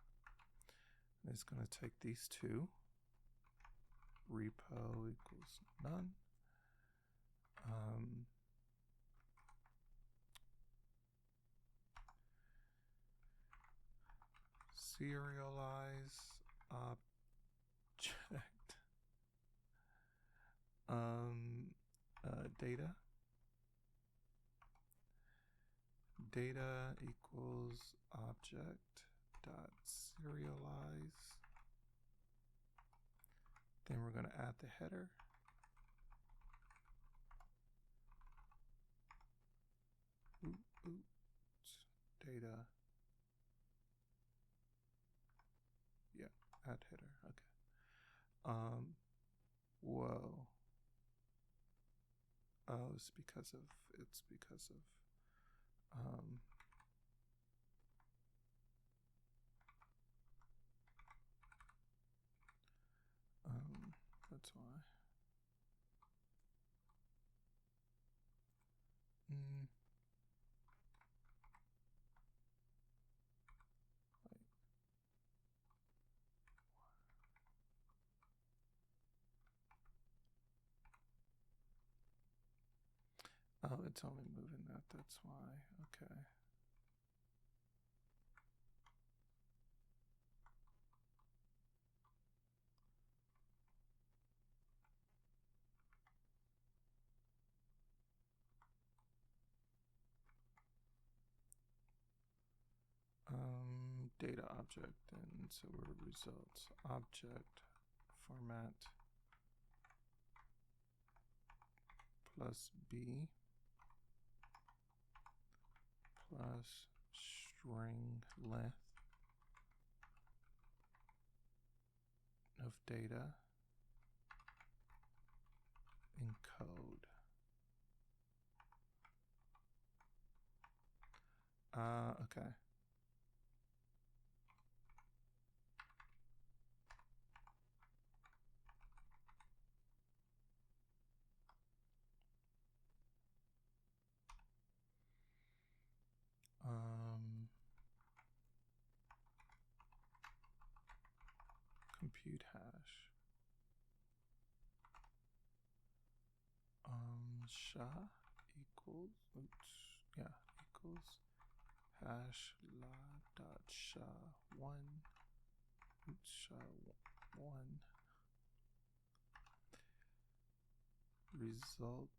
It's going to take these two. Repo equals none. Serialize object data equals object dot serialize. Then we're going to add the header. Data. Yeah, add header. Okay. Whoa. Oh, it's because of that's why. Oh, it's only moving that, that's why. Okay. Data object, and so we're results object format plus b plus string length of data encode. Okay. Compute hash. SHA equals, equals hash la dot SHA1, SHA1 result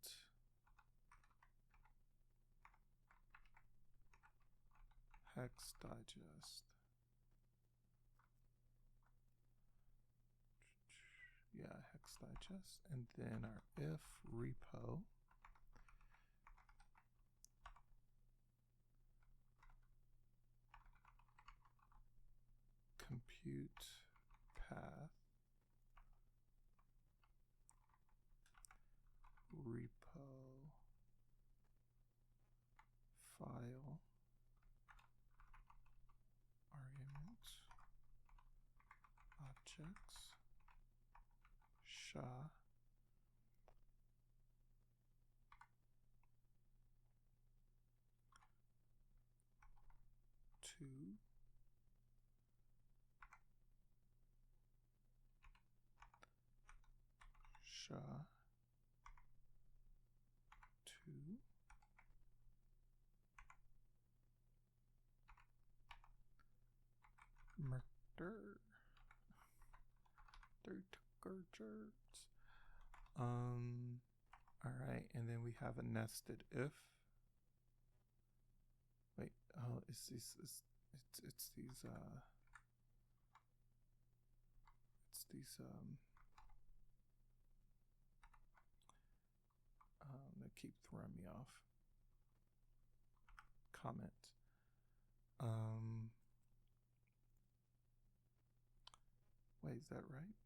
hex digest. Yeah, hex digest, and then our if repo compute path repo file argument objects SHA two SHA two murder dirtgurgers. All right, and then we have a nested if. Wait, oh, it's these that keep throwing me off. Comment. Wait, is that right?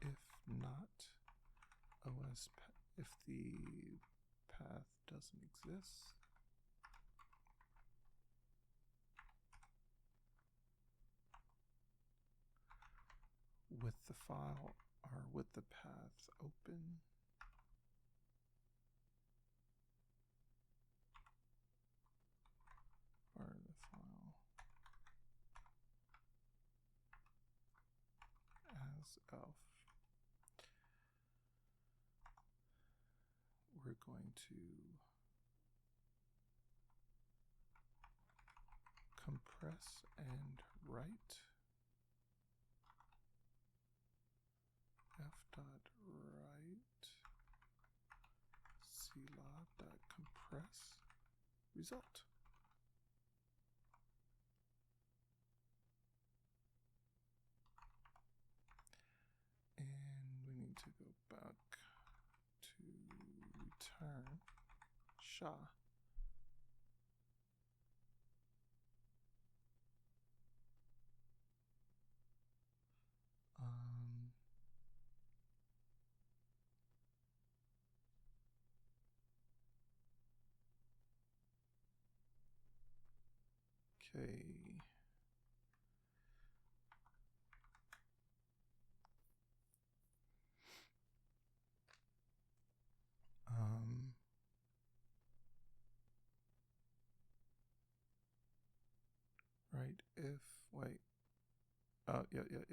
If not, if the path doesn't exist, file or with the path open. Or the file as elf. We're going to compress and write f.write clog.compress result. And we need to go back to return SHA. Okay. Right, if, wait. Oh, yep. Let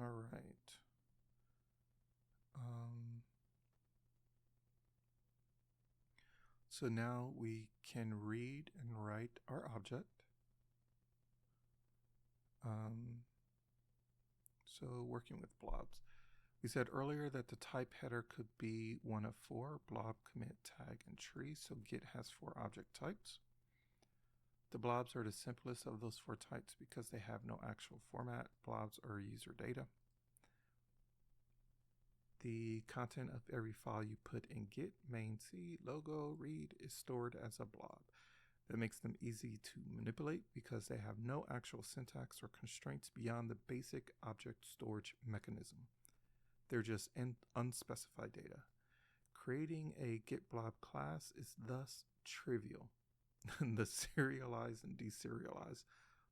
All right. So now we can read and write our object. So working with blobs. We said earlier that the type header could be one of four: blob, commit, tag, and tree. So Git has 4 object types. The blobs are the simplest of those 4 types because they have no actual format. Blobs are user data. The content of every file you put in Git, main C, logo, read is stored as a blob. That makes them easy to manipulate because they have no actual syntax or constraints beyond the basic object storage mechanism. They're just unspecified data. Creating a Git blob class is thus trivial. The serialize and deserialize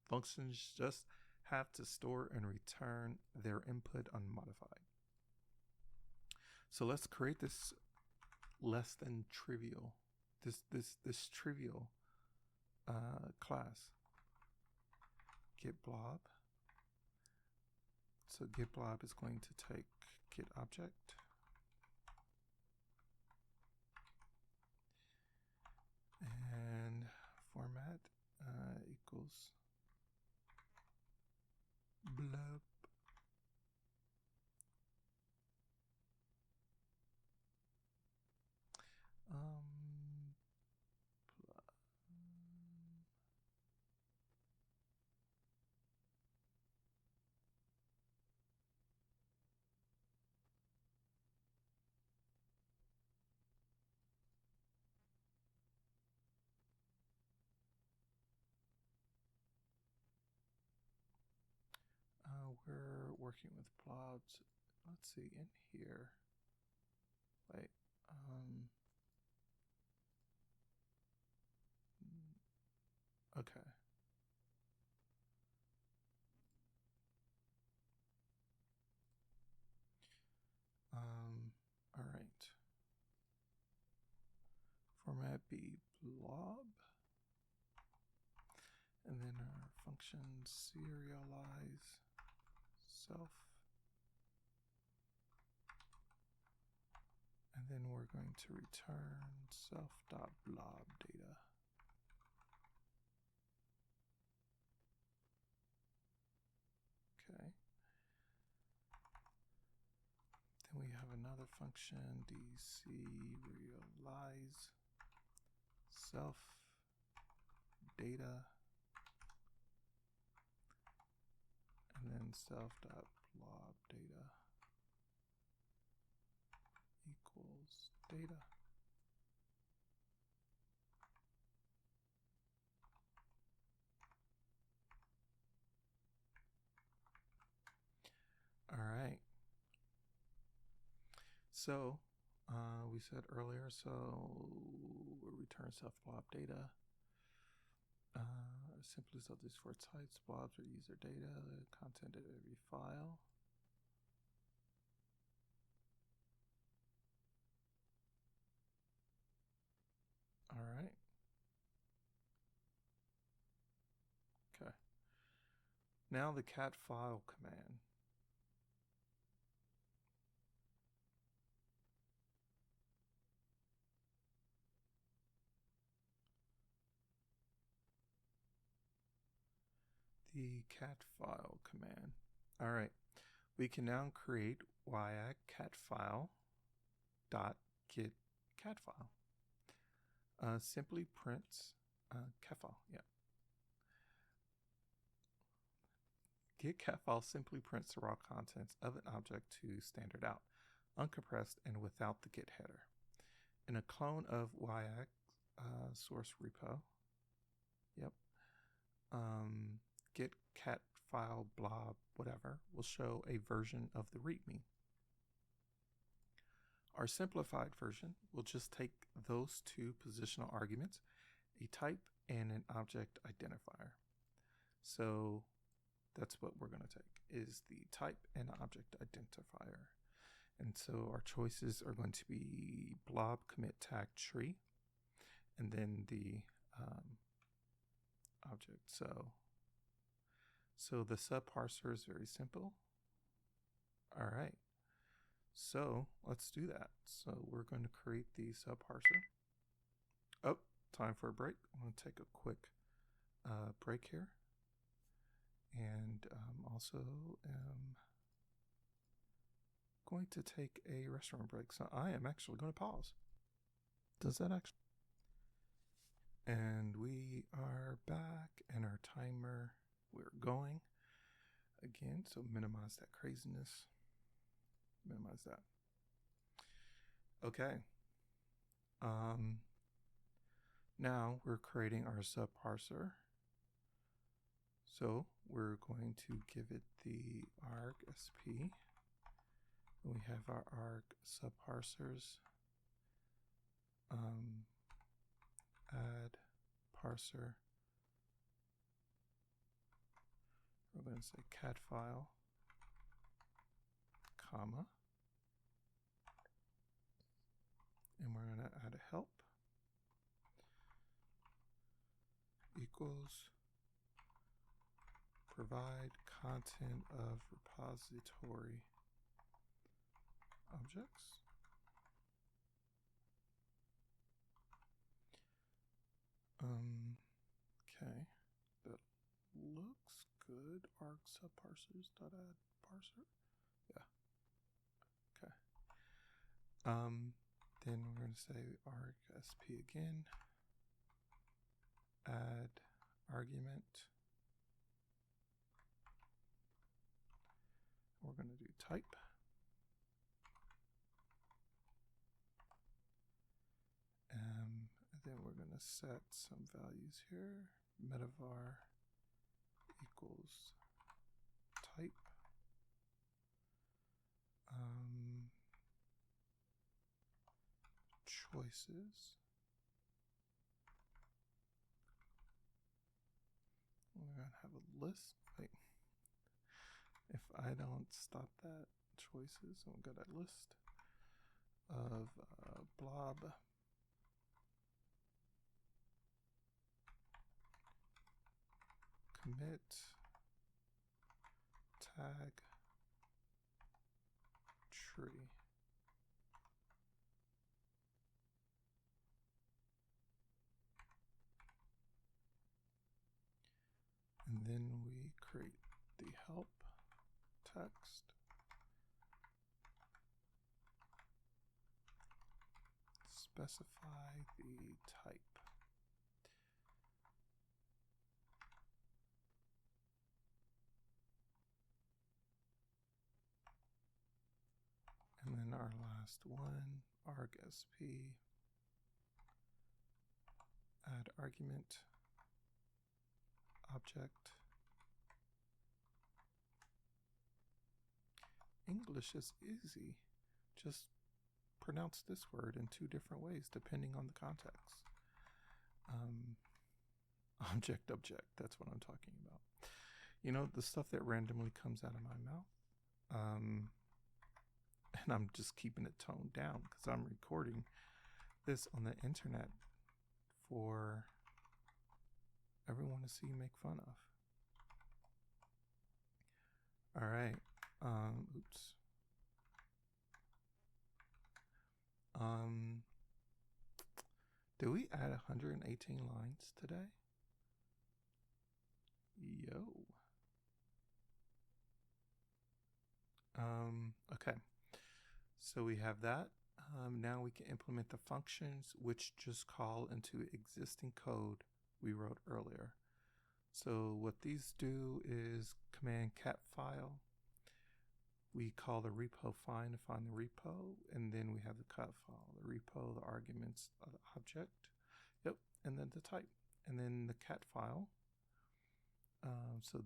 functions just have to store and return their input unmodified. So let's create this less than trivial, this trivial class. Git blob. So Git blob is going to take Git object. And format equals blob. We're working with blobs. Let's see in here. Wait. Okay. All right. Format be blob. And then our function serialize self. And then we're going to return self.blob data. another function, dc realize self data, and then self.blob data equals data. All right. So we said earlier, so we'll return self-blob data. Simply so these four types: blobs are user data, content of every file. All right. Okay. Now the cat file command. The cat file command. All right. We can now create YAG cat file dot get cat file. Simply prints cat file. Yeah. Get cat file simply prints the raw contents of an object to standard out, uncompressed and without the get header. In a clone of YAG source repo, yep, get cat file blob whatever will show a version of the README. Our simplified version will just take those two positional arguments, a type and an object identifier. So that's what we're going to take, is the type and object identifier. And so our choices are going to be blob commit tag tree, and then the object. So the subparser is very simple. All right. So let's do that. So we're going to create the subparser. Oh, time for a break. I'm going to take a quick break here. And also going to take a restaurant break. So I am actually going to pause. Does that actually? And we are back, and our timer, we're going again. So minimize that craziness. Minimize that. Okay. Now we're creating our subparser. So we're going to give it the arg sp. We have our arg subparsers. Add parser. We're going to say cat file, comma, and we're going to add a help equals provide content of repository objects. Okay, that looks good. Arg subparsers dot add parser. Yeah. Okay. Then we're going to say arg sp again. Add argument. We're going to do type. And then we're going to set some values here. Metavar equals type. Choices. We're going to have a list. Wait. If I don't stop that, choices, and we'll go to list of blob commit tag tree. And then we create the help text. specify the type. And then our last one, argsp, add argument, object. English is easy. Just pronounce this word in 2 different ways depending on the context. Object, that's what I'm talking about. You know, the stuff that randomly comes out of my mouth. And I'm just keeping it toned down because I'm recording this on the internet for everyone to see make fun of. All right. Oops. Did we add 118 lines today? Yo. Okay. So we have that. Now we can implement the functions which just call into existing code we wrote earlier. So what these do is command cat file. We call the repo find to find the repo, and then we have the cat file, the repo, the arguments of the object, yep, and then the type, and then the cat file. So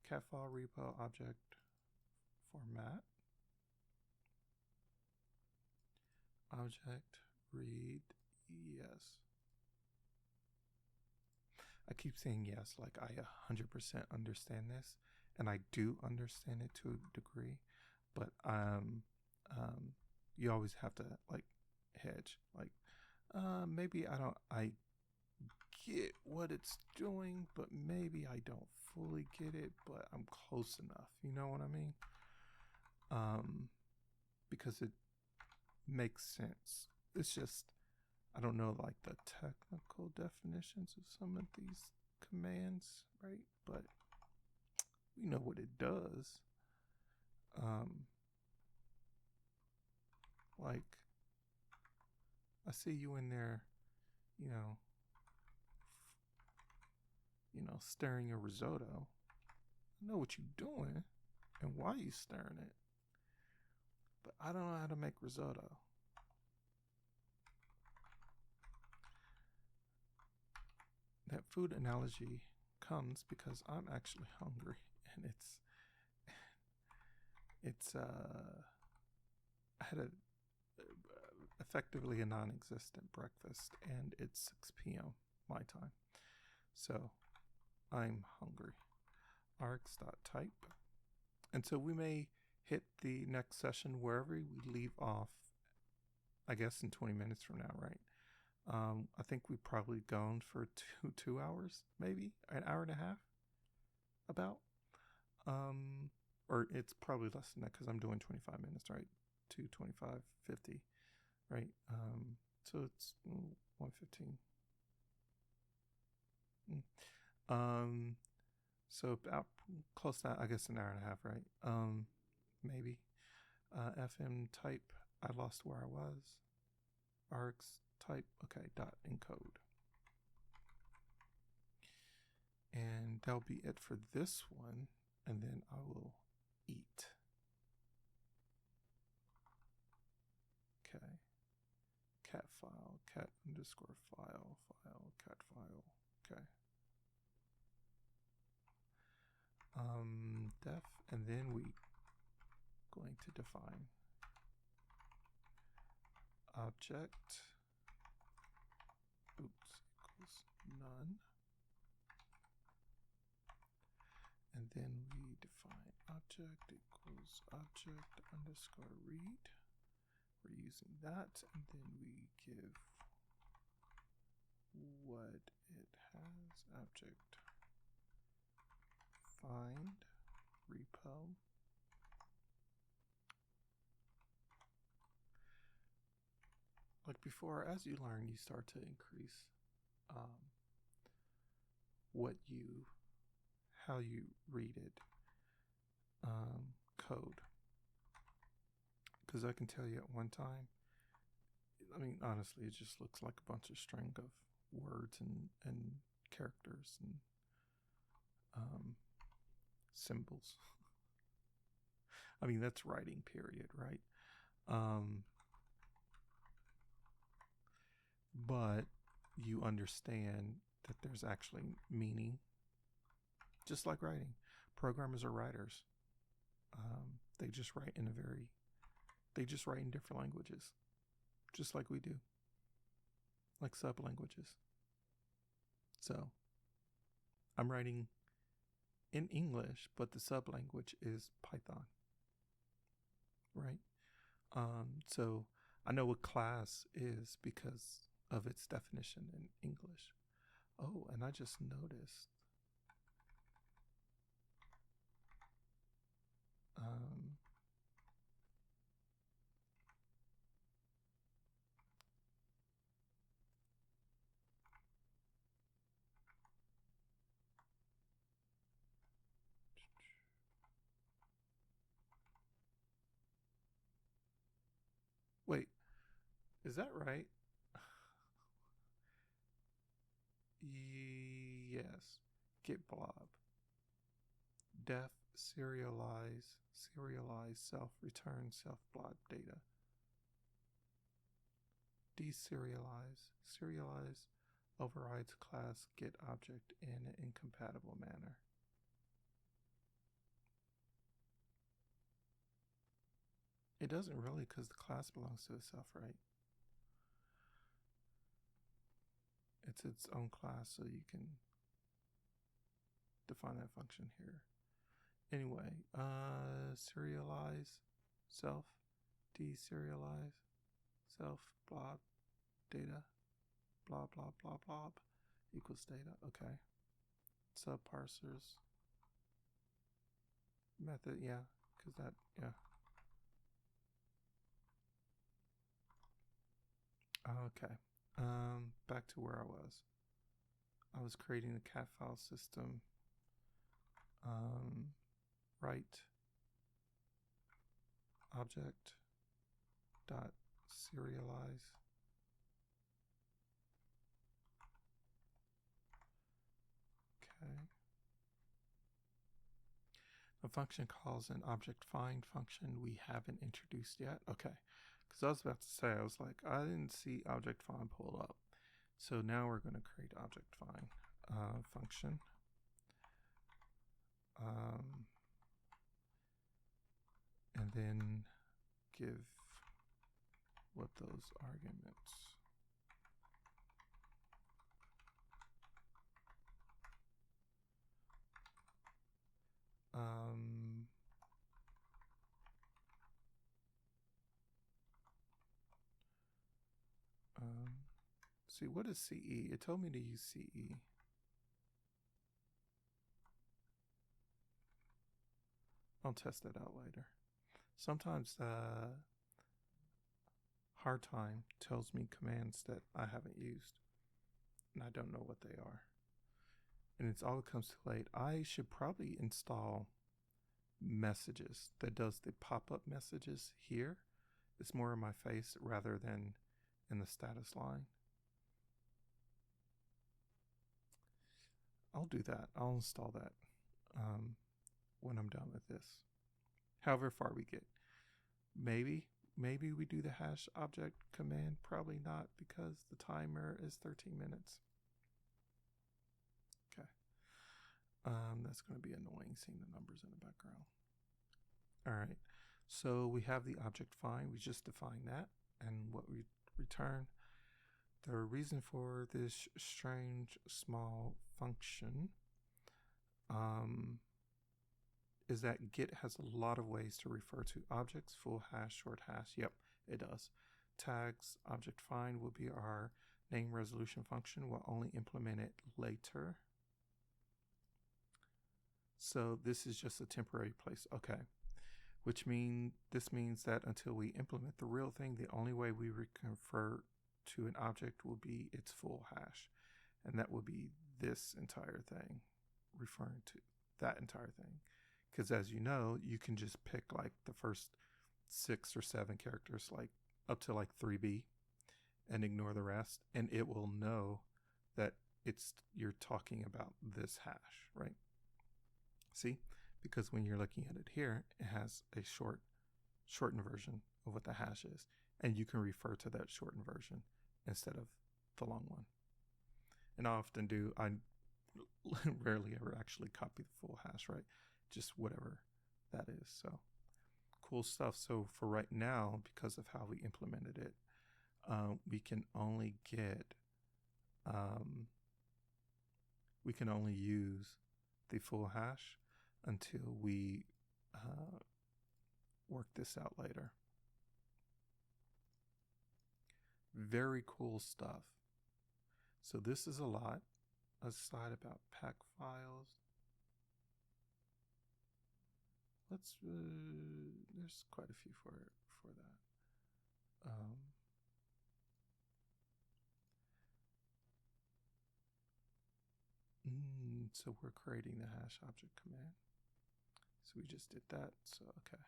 cat file, repo, object, format, object, read, yes. I keep saying yes, like I 100% understand this, and I do understand it to a degree, but you always have to like hedge, like maybe I get what it's doing, but maybe I don't fully get it, but I'm close enough, you know what I mean? Because it makes sense. It's just I don't know like the technical definitions of some of these commands, right? But we know what it does. Like I see you in there, you know, stirring your risotto. I know what you're doing and why you stirring it, but I don't know how to make risotto. That food analogy comes because I'm actually hungry, and I had effectively a non-existent breakfast, and it's 6 p.m. my time, so I'm hungry. args.type, and so we may hit the next session wherever we leave off, I guess in 20 minutes from now, right? I think we've probably gone for two hours, maybe an hour and a half, about. Or it's probably less than that because I'm doing 25 minutes, right? 225, 50, right? So it's 115. So about close to, I guess, an hour and a half, right? Maybe. FM type, I lost where I was. args type, okay, dot encode. And that'll be it for this one, and then I will eat. Okay. Cat file, cat underscore file, cat file, okay. Def, and then we going to define object, equals none. And then we define object equals object underscore read. We're using that, and then we give what it has, object find repo. Like before, as you learn, you start to increase how you read it, code. Because I can tell you at one time, I mean, honestly, it just looks like a bunch of string of words and characters and um, symbols. I mean, that's writing, period, right? Um, but you understand that there's actually meaning, just like writing. Programmers are writers. They just write in they just write in different languages, just like we do, like sub languages. So I'm writing in English, but the sub language is Python, right? So I know what class is because of its definition in English. Oh, and I just noticed. Um, Wait, is that right? Yes. Get blob. Def serialize self return self blob data. Serialize overrides class get object in an incompatible manner. It doesn't really, because the class belongs to itself, right? It's its own class, so you can define that function here. Anyway, serialize self, deserialize self, blob, data, blah, blah, blah, blob, equals data. Okay. Subparsers. Method, yeah, because that, yeah. Okay. Back to where I was. I was creating a cat file system. Write object dot serialize. Okay. The function calls an object find function we haven't introduced yet. Okay. Because I was about to say, I was like, I didn't see object find pulled up. So now we're going to create object find function. And then give what those arguments. See, what is CE? It told me to use CE. I'll test that out later. Sometimes hard time tells me commands that I haven't used, and I don't know what they are. And it's all comes too late. I should probably install messages that does the pop-up messages here. It's more in my face rather than in the status line. I'll do that. I'll install that when I'm done with this. However far we get. Maybe we do the hash object command. Probably not, because the timer is 13 minutes. Okay. That's going to be annoying seeing the numbers in the background. All right. So we have the object find. We just defined that. And what we return. The reason for this strange small function is that get has a lot of ways to refer to objects, full hash, short hash. Yep, it does. Tags object find will be our name resolution function. We'll only implement it later. So this is just a temporary place. Okay. This means that until we implement the real thing, the only way we refer to an object will be its full hash. And that will be this entire thing, referring to that entire thing. Because as you know, you can just pick like the first 6 or 7 characters, like up to like 3B. and ignore the rest, and it will know that you're talking about this hash, right? See, because when you're looking at it here, it has a shortened version of what the hash is, and you can refer to that shortened version instead of the long one. And I often do, I rarely ever actually copy the full hash, right? Just whatever that is. So cool stuff. So for right now, because of how we implemented it, we can only use the full hash until we work this out later. Very cool stuff. So this is a lot. A slide about pack files. There's quite a few for that. So we're creating the hash object command. So we just did that. So, okay.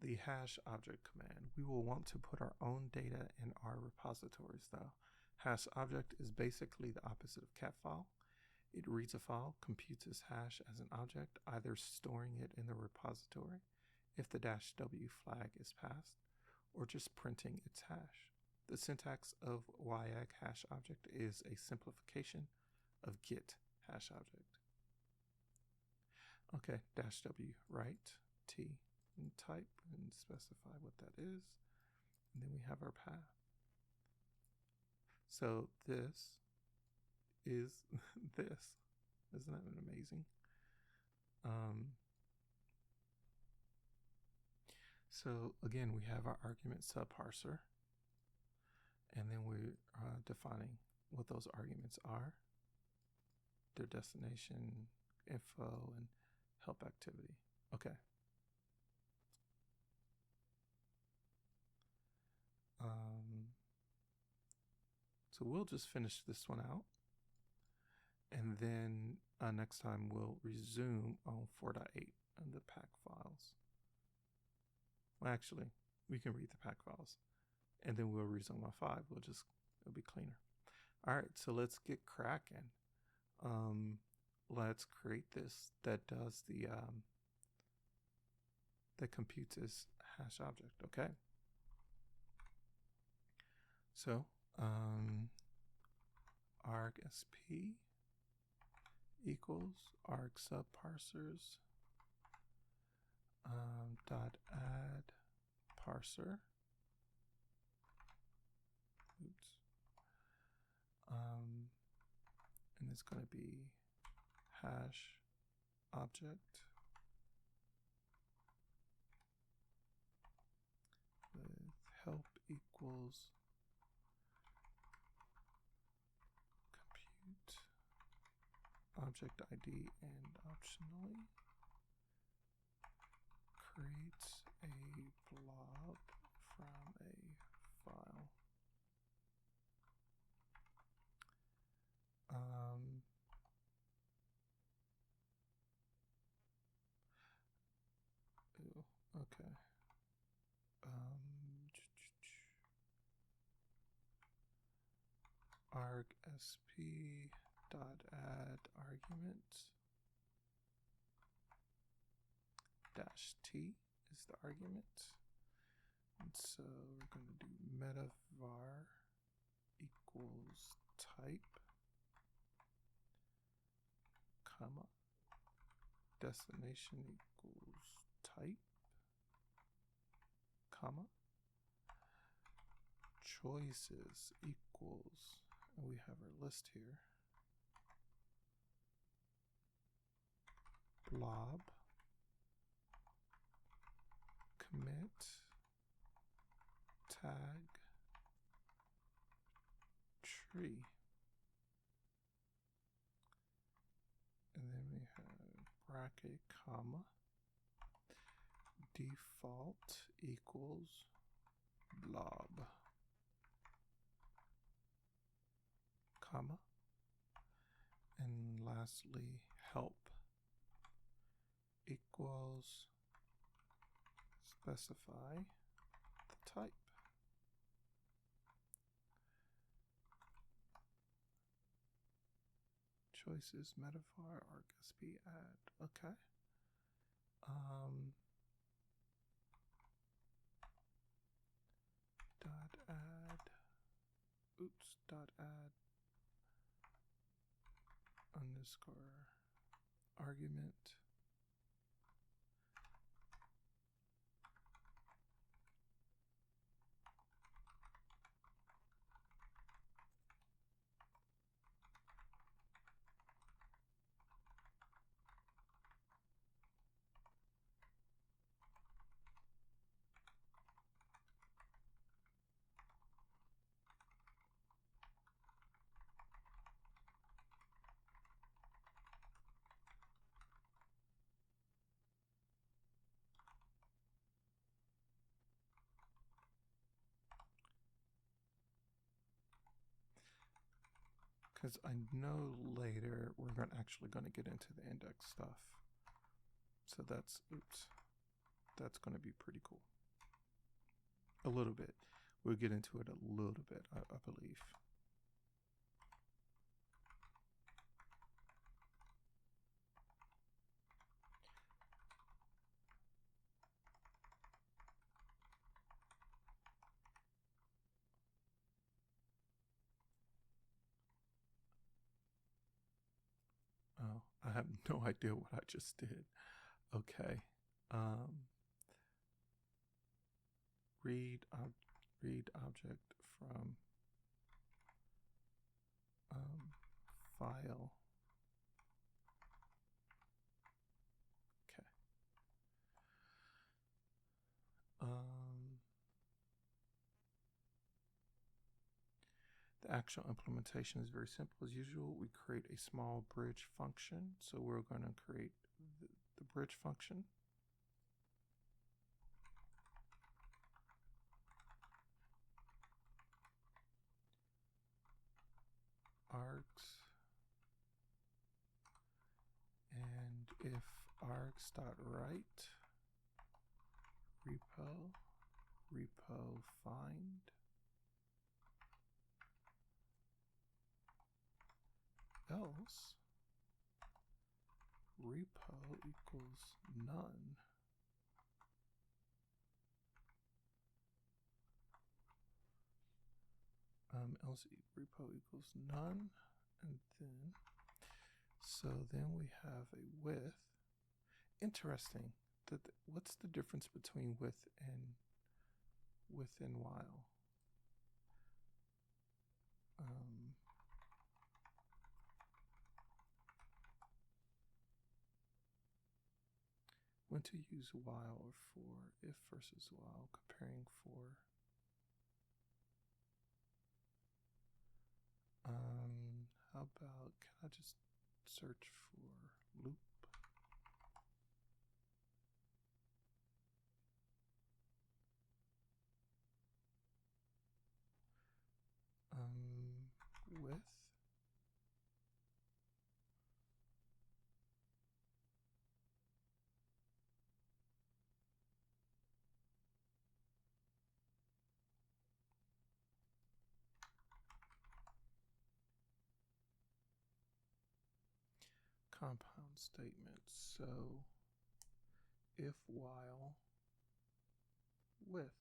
The hash object command. We will want to put our own data in our repositories though. Hash object is basically the opposite of cat file. It reads a file, computes its hash as an object, either storing it in the repository if the -w flag is passed, or just printing its hash. The syntax of YAG hash object is a simplification of get hash object. Okay, -w, write, t, and type, and specify what that is. And then we have our path. So this is this. Isn't that amazing? So again, we have our argument subparser, and then we're defining what those arguments are, their destination, info, and help activity. Okay. So we'll just finish this one out, and then next time we'll resume on 4.8 and the pack files. Well, actually, we can read the pack files, and then we'll resume on 5. It'll be cleaner. All right, so let's get cracking. Let's create this that does that computes this hash object. Okay. So argsp equals arg subparsers dot add parser. Oops. And it's going to be hash object with help equals compute object ID, and optionally creates a blob from a file. Okay. Argsp dot add argument -t is the argument, and so we're going to do metavar equals type, comma, destination equals type, comma, choices equals, and we have our list here, blob, commit, tag, tree. And then we have bracket, comma, default equals blob, comma, and lastly help equals specify the type. choices, metaphor, arc, sp, add. Okay. Dot add. Oops. Dot add underscore argument. Because I know later we're actually going to get into the index stuff. So that's, oops, that's going to be pretty cool. A little bit. We'll get into it a little bit, I believe. Oh, I have no idea what I just did. Okay. Read object from file. Okay. The actual implementation is very simple as usual. We create a small bridge function. So we're going to create the bridge function. Args. And if args.write repo find else repo equals none, else repo equals none, and then we have a with. Interesting. What's the difference between with and while? When to use while or for, if versus while, comparing for. How about, can I just search for loop? With compound statements. So if while with.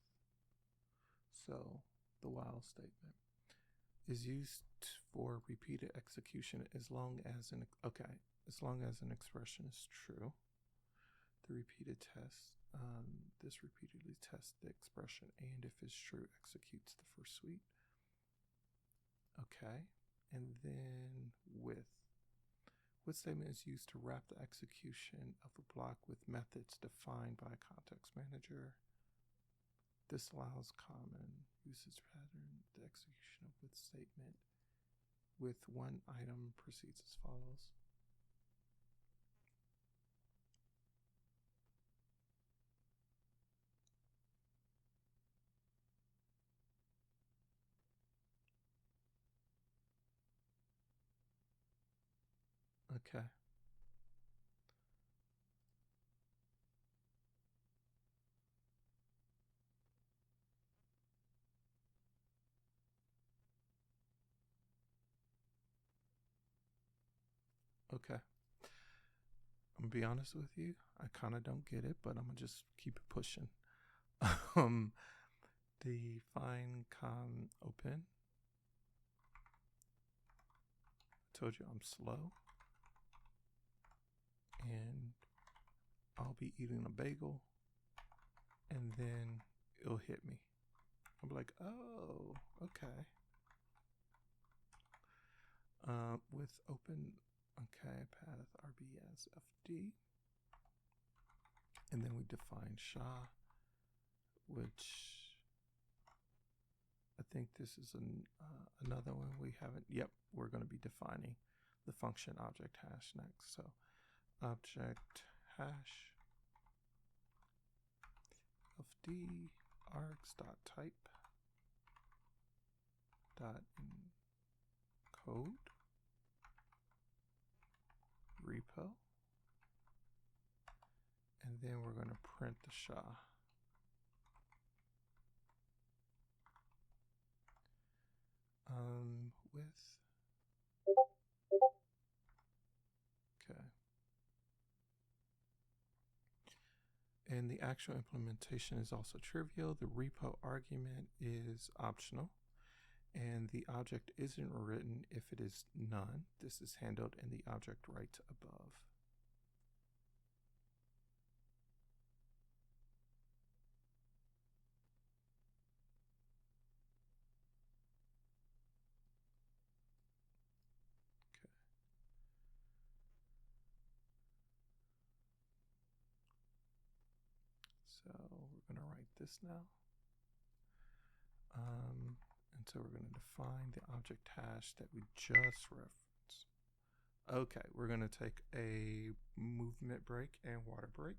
So the while statement is used for repeated execution as long as an expression is true. The repeated test, this repeatedly tests the expression, and if it's true, executes the first suite. Okay, and then with statement is used to wrap the execution of a block with methods defined by a context manager. This allows common usage pattern. The execution of with statement with one item proceeds as follows. Okay. Okay. I'm gonna be honest with you. I kind of don't get it, but I'm gonna just keep it pushing. um, define com open. I told you I'm slow, and I'll be eating a bagel, and then it'll hit me. I'll be like, oh, okay. With open, okay, path RBS FD, and then we define SHA, which I think this is another one we haven't. Yep, we're going to be defining the function object hash next. So object hash fd args dot type dot encode repo, and then we're going to print the SHA. With okay, and the actual implementation is also trivial. The repo argument is optional, and the object isn't written if it is none. This is handled in the object right above. So we're going to write this now. And so we're going to define the object hash that we just referenced. Okay, we're going to take a movement break and water break.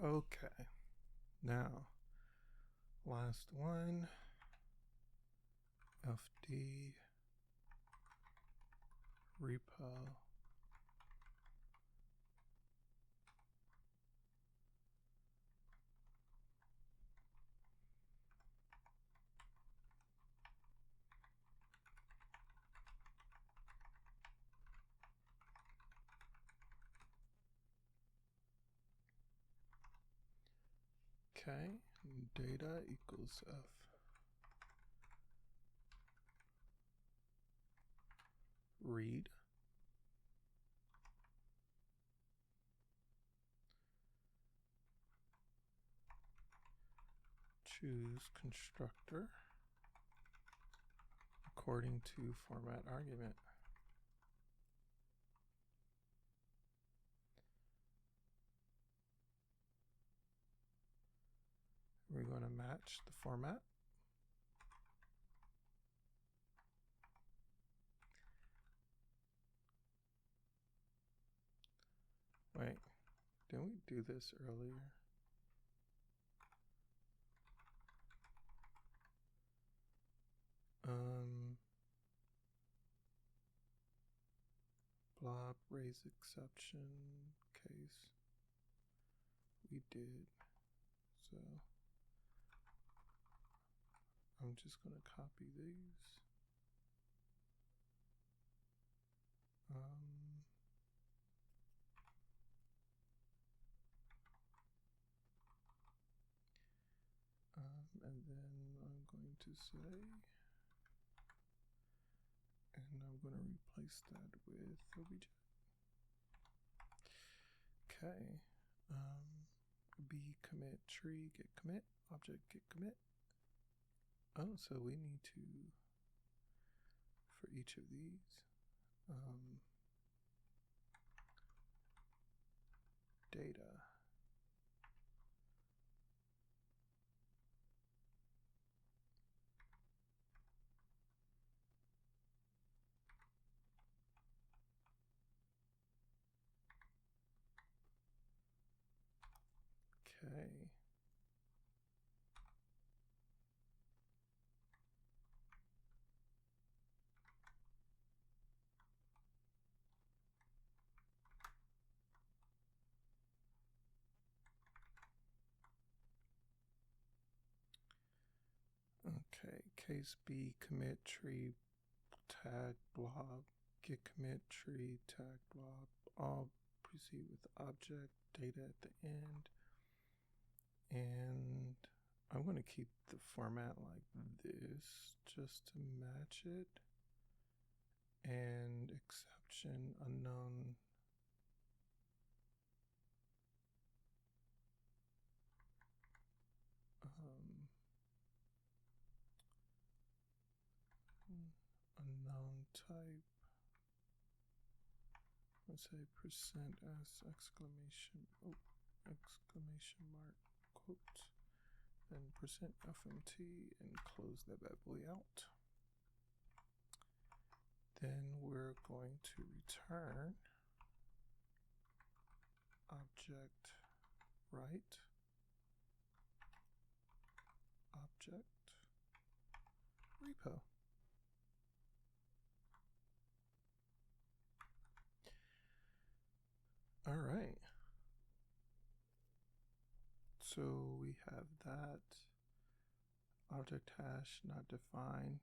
Okay, now last one, fd repo okay, data equals f read choose constructor according to format argument. We're going to match the format. Wait, didn't we do this earlier? Blob raise exception case. We did. So I'm just going to copy these. And then I'm going to say replace that with obj. Okay. B commit tree get commit object get commit. Oh, so we need to, for each of these, data. Okay. Okay, case B commit tree tag blob get commit tree tag blob. I'll proceed with object data at the end, and I'm going to keep the format like this just to match it. And exception unknown. Unknown type. Let's say %s exclamation exclamation mark quote and %fmt and close that bad boy out. Then we're going to return object write object repo. All right. So we have that object hash not defined.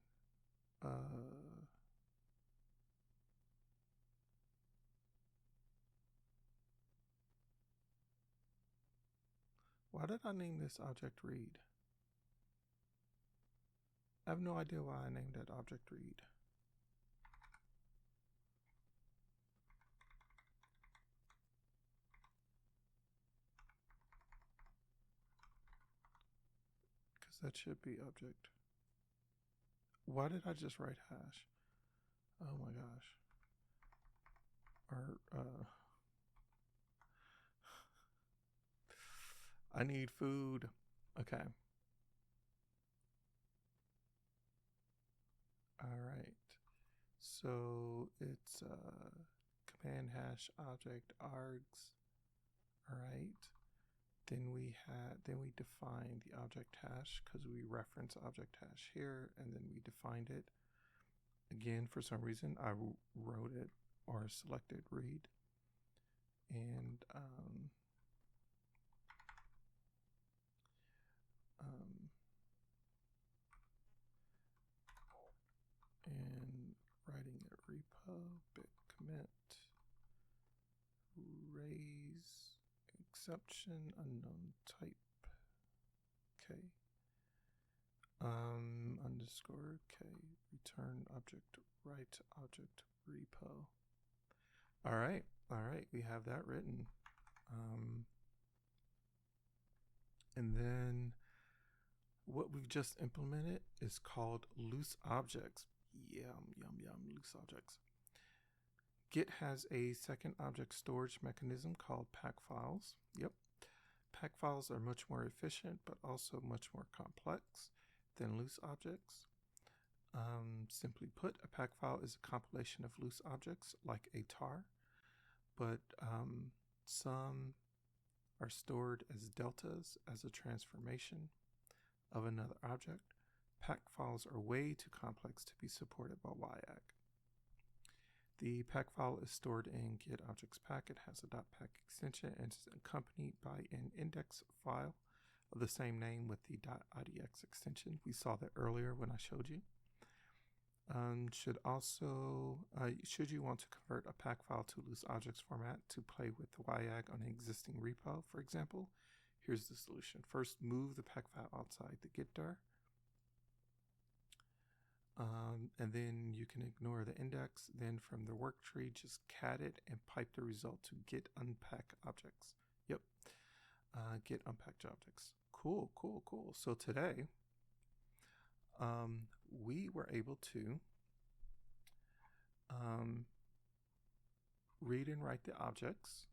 Why did I name this object read? I have no idea why I named that object read. Because that should be object. Why did I just write hash? Oh my gosh. I need food. Okay. All right. So it's command hash object args. All right. Then we defined the object hash because we reference object hash here, and then we defined it. Again, for some reason, I wrote it or selected read, and writing a repo bit commit raise exception unknown type. Okay. Underscore K return object write object repo. All right, we have that written. And then what we've just implemented is called loose objects. Yum, loose objects. Git has a second object storage mechanism called pack files. Yep. Pack files are much more efficient, but also much more complex than loose objects. Simply put, a pack file is a compilation of loose objects like a tar, but some are stored as deltas as a transformation of another object. Pack files are way too complex to be supported by YAG. The pack file is stored in git objects pack. It has a .pack extension and is accompanied by an index file of the same name with the .idx extension. We saw that earlier when I showed you. Should you want to convert a pack file to loose objects format to play with the YAG on an existing repo, for example, here's the solution. First, move the pack file outside the git dir. And then you can ignore the index. Then from the work tree, just cat it and pipe the result to get unpack objects. Yep, get unpacked objects. Cool, cool, cool. So today, we were able to read and write the objects.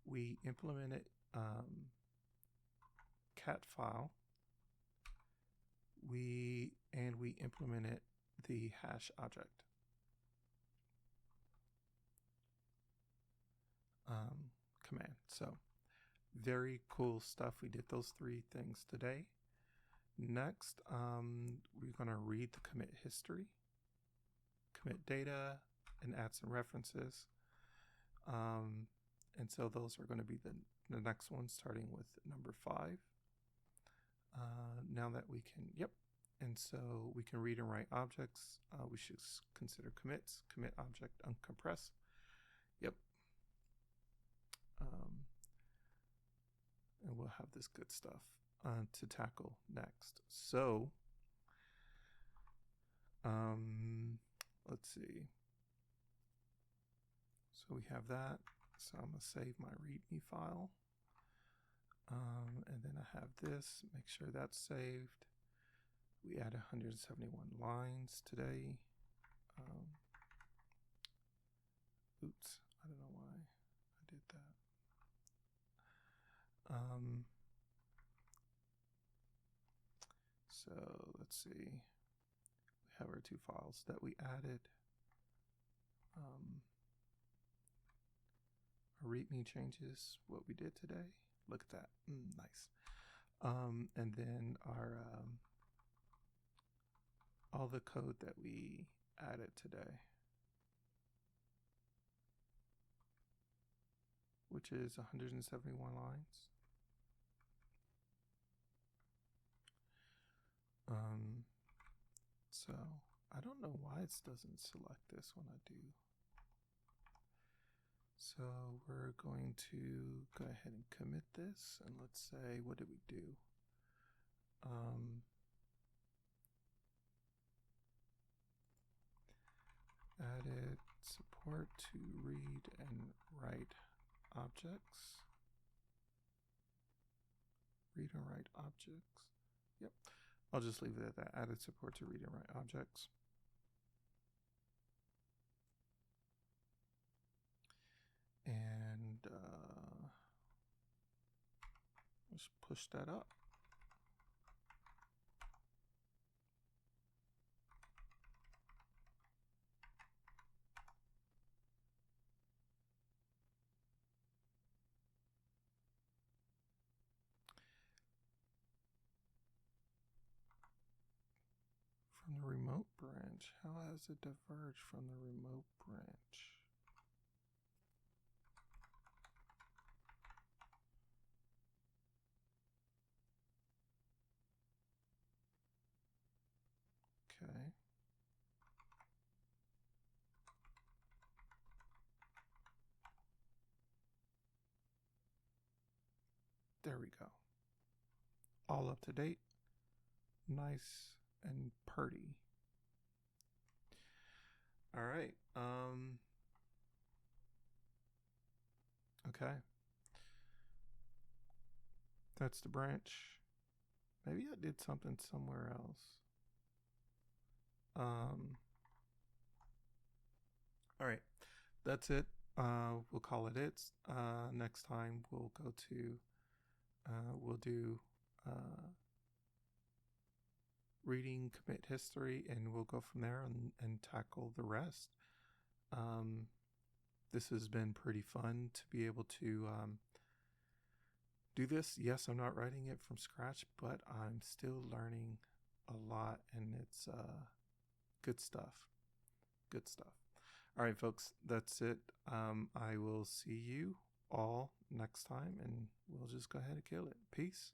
We implemented cat file. We implemented the hash object. Command. So very cool stuff. We did those 3 things today. Next, we're going to read the commit history, commit data, and add some references. And so those are going to be the next one, starting with number 5. Now that we can, and so we can read and write objects. We should consider commits, commit object uncompress. And we'll have this good stuff to tackle next. So, let's see. So we have that. So I'm going to save my README file. And then I have this, make sure that's saved. We add 171 lines today. Oops, I don't know why I did that. So let's see. We have our 2 files that we added. Our README changes what we did today. Look at that, nice. And then our all the code that we added today, which is 171 lines. So I don't know why it doesn't select this when I do. So we're going to go ahead and commit this, and let's say, what did we do? Added support to read and write objects. Read and write objects. Yep. I'll just leave it at that. Added support to read and write objects. And let's push that up. From the remote branch, how has it diverged from the remote branch? Okay. There we go. All up to date. Nice and purty. All right. Okay. That's the branch. Maybe I did something somewhere else. All right. That's it. We'll call it it. Next time we'll go to, we'll do reading commit history, and we'll go from there and tackle the rest. This has been pretty fun to be able to do this. Yes, I'm not writing it from scratch, but I'm still learning a lot, and it's good stuff. Good stuff. All right, folks, that's it. I will see you all next time, and we'll just go ahead and kill it. Peace.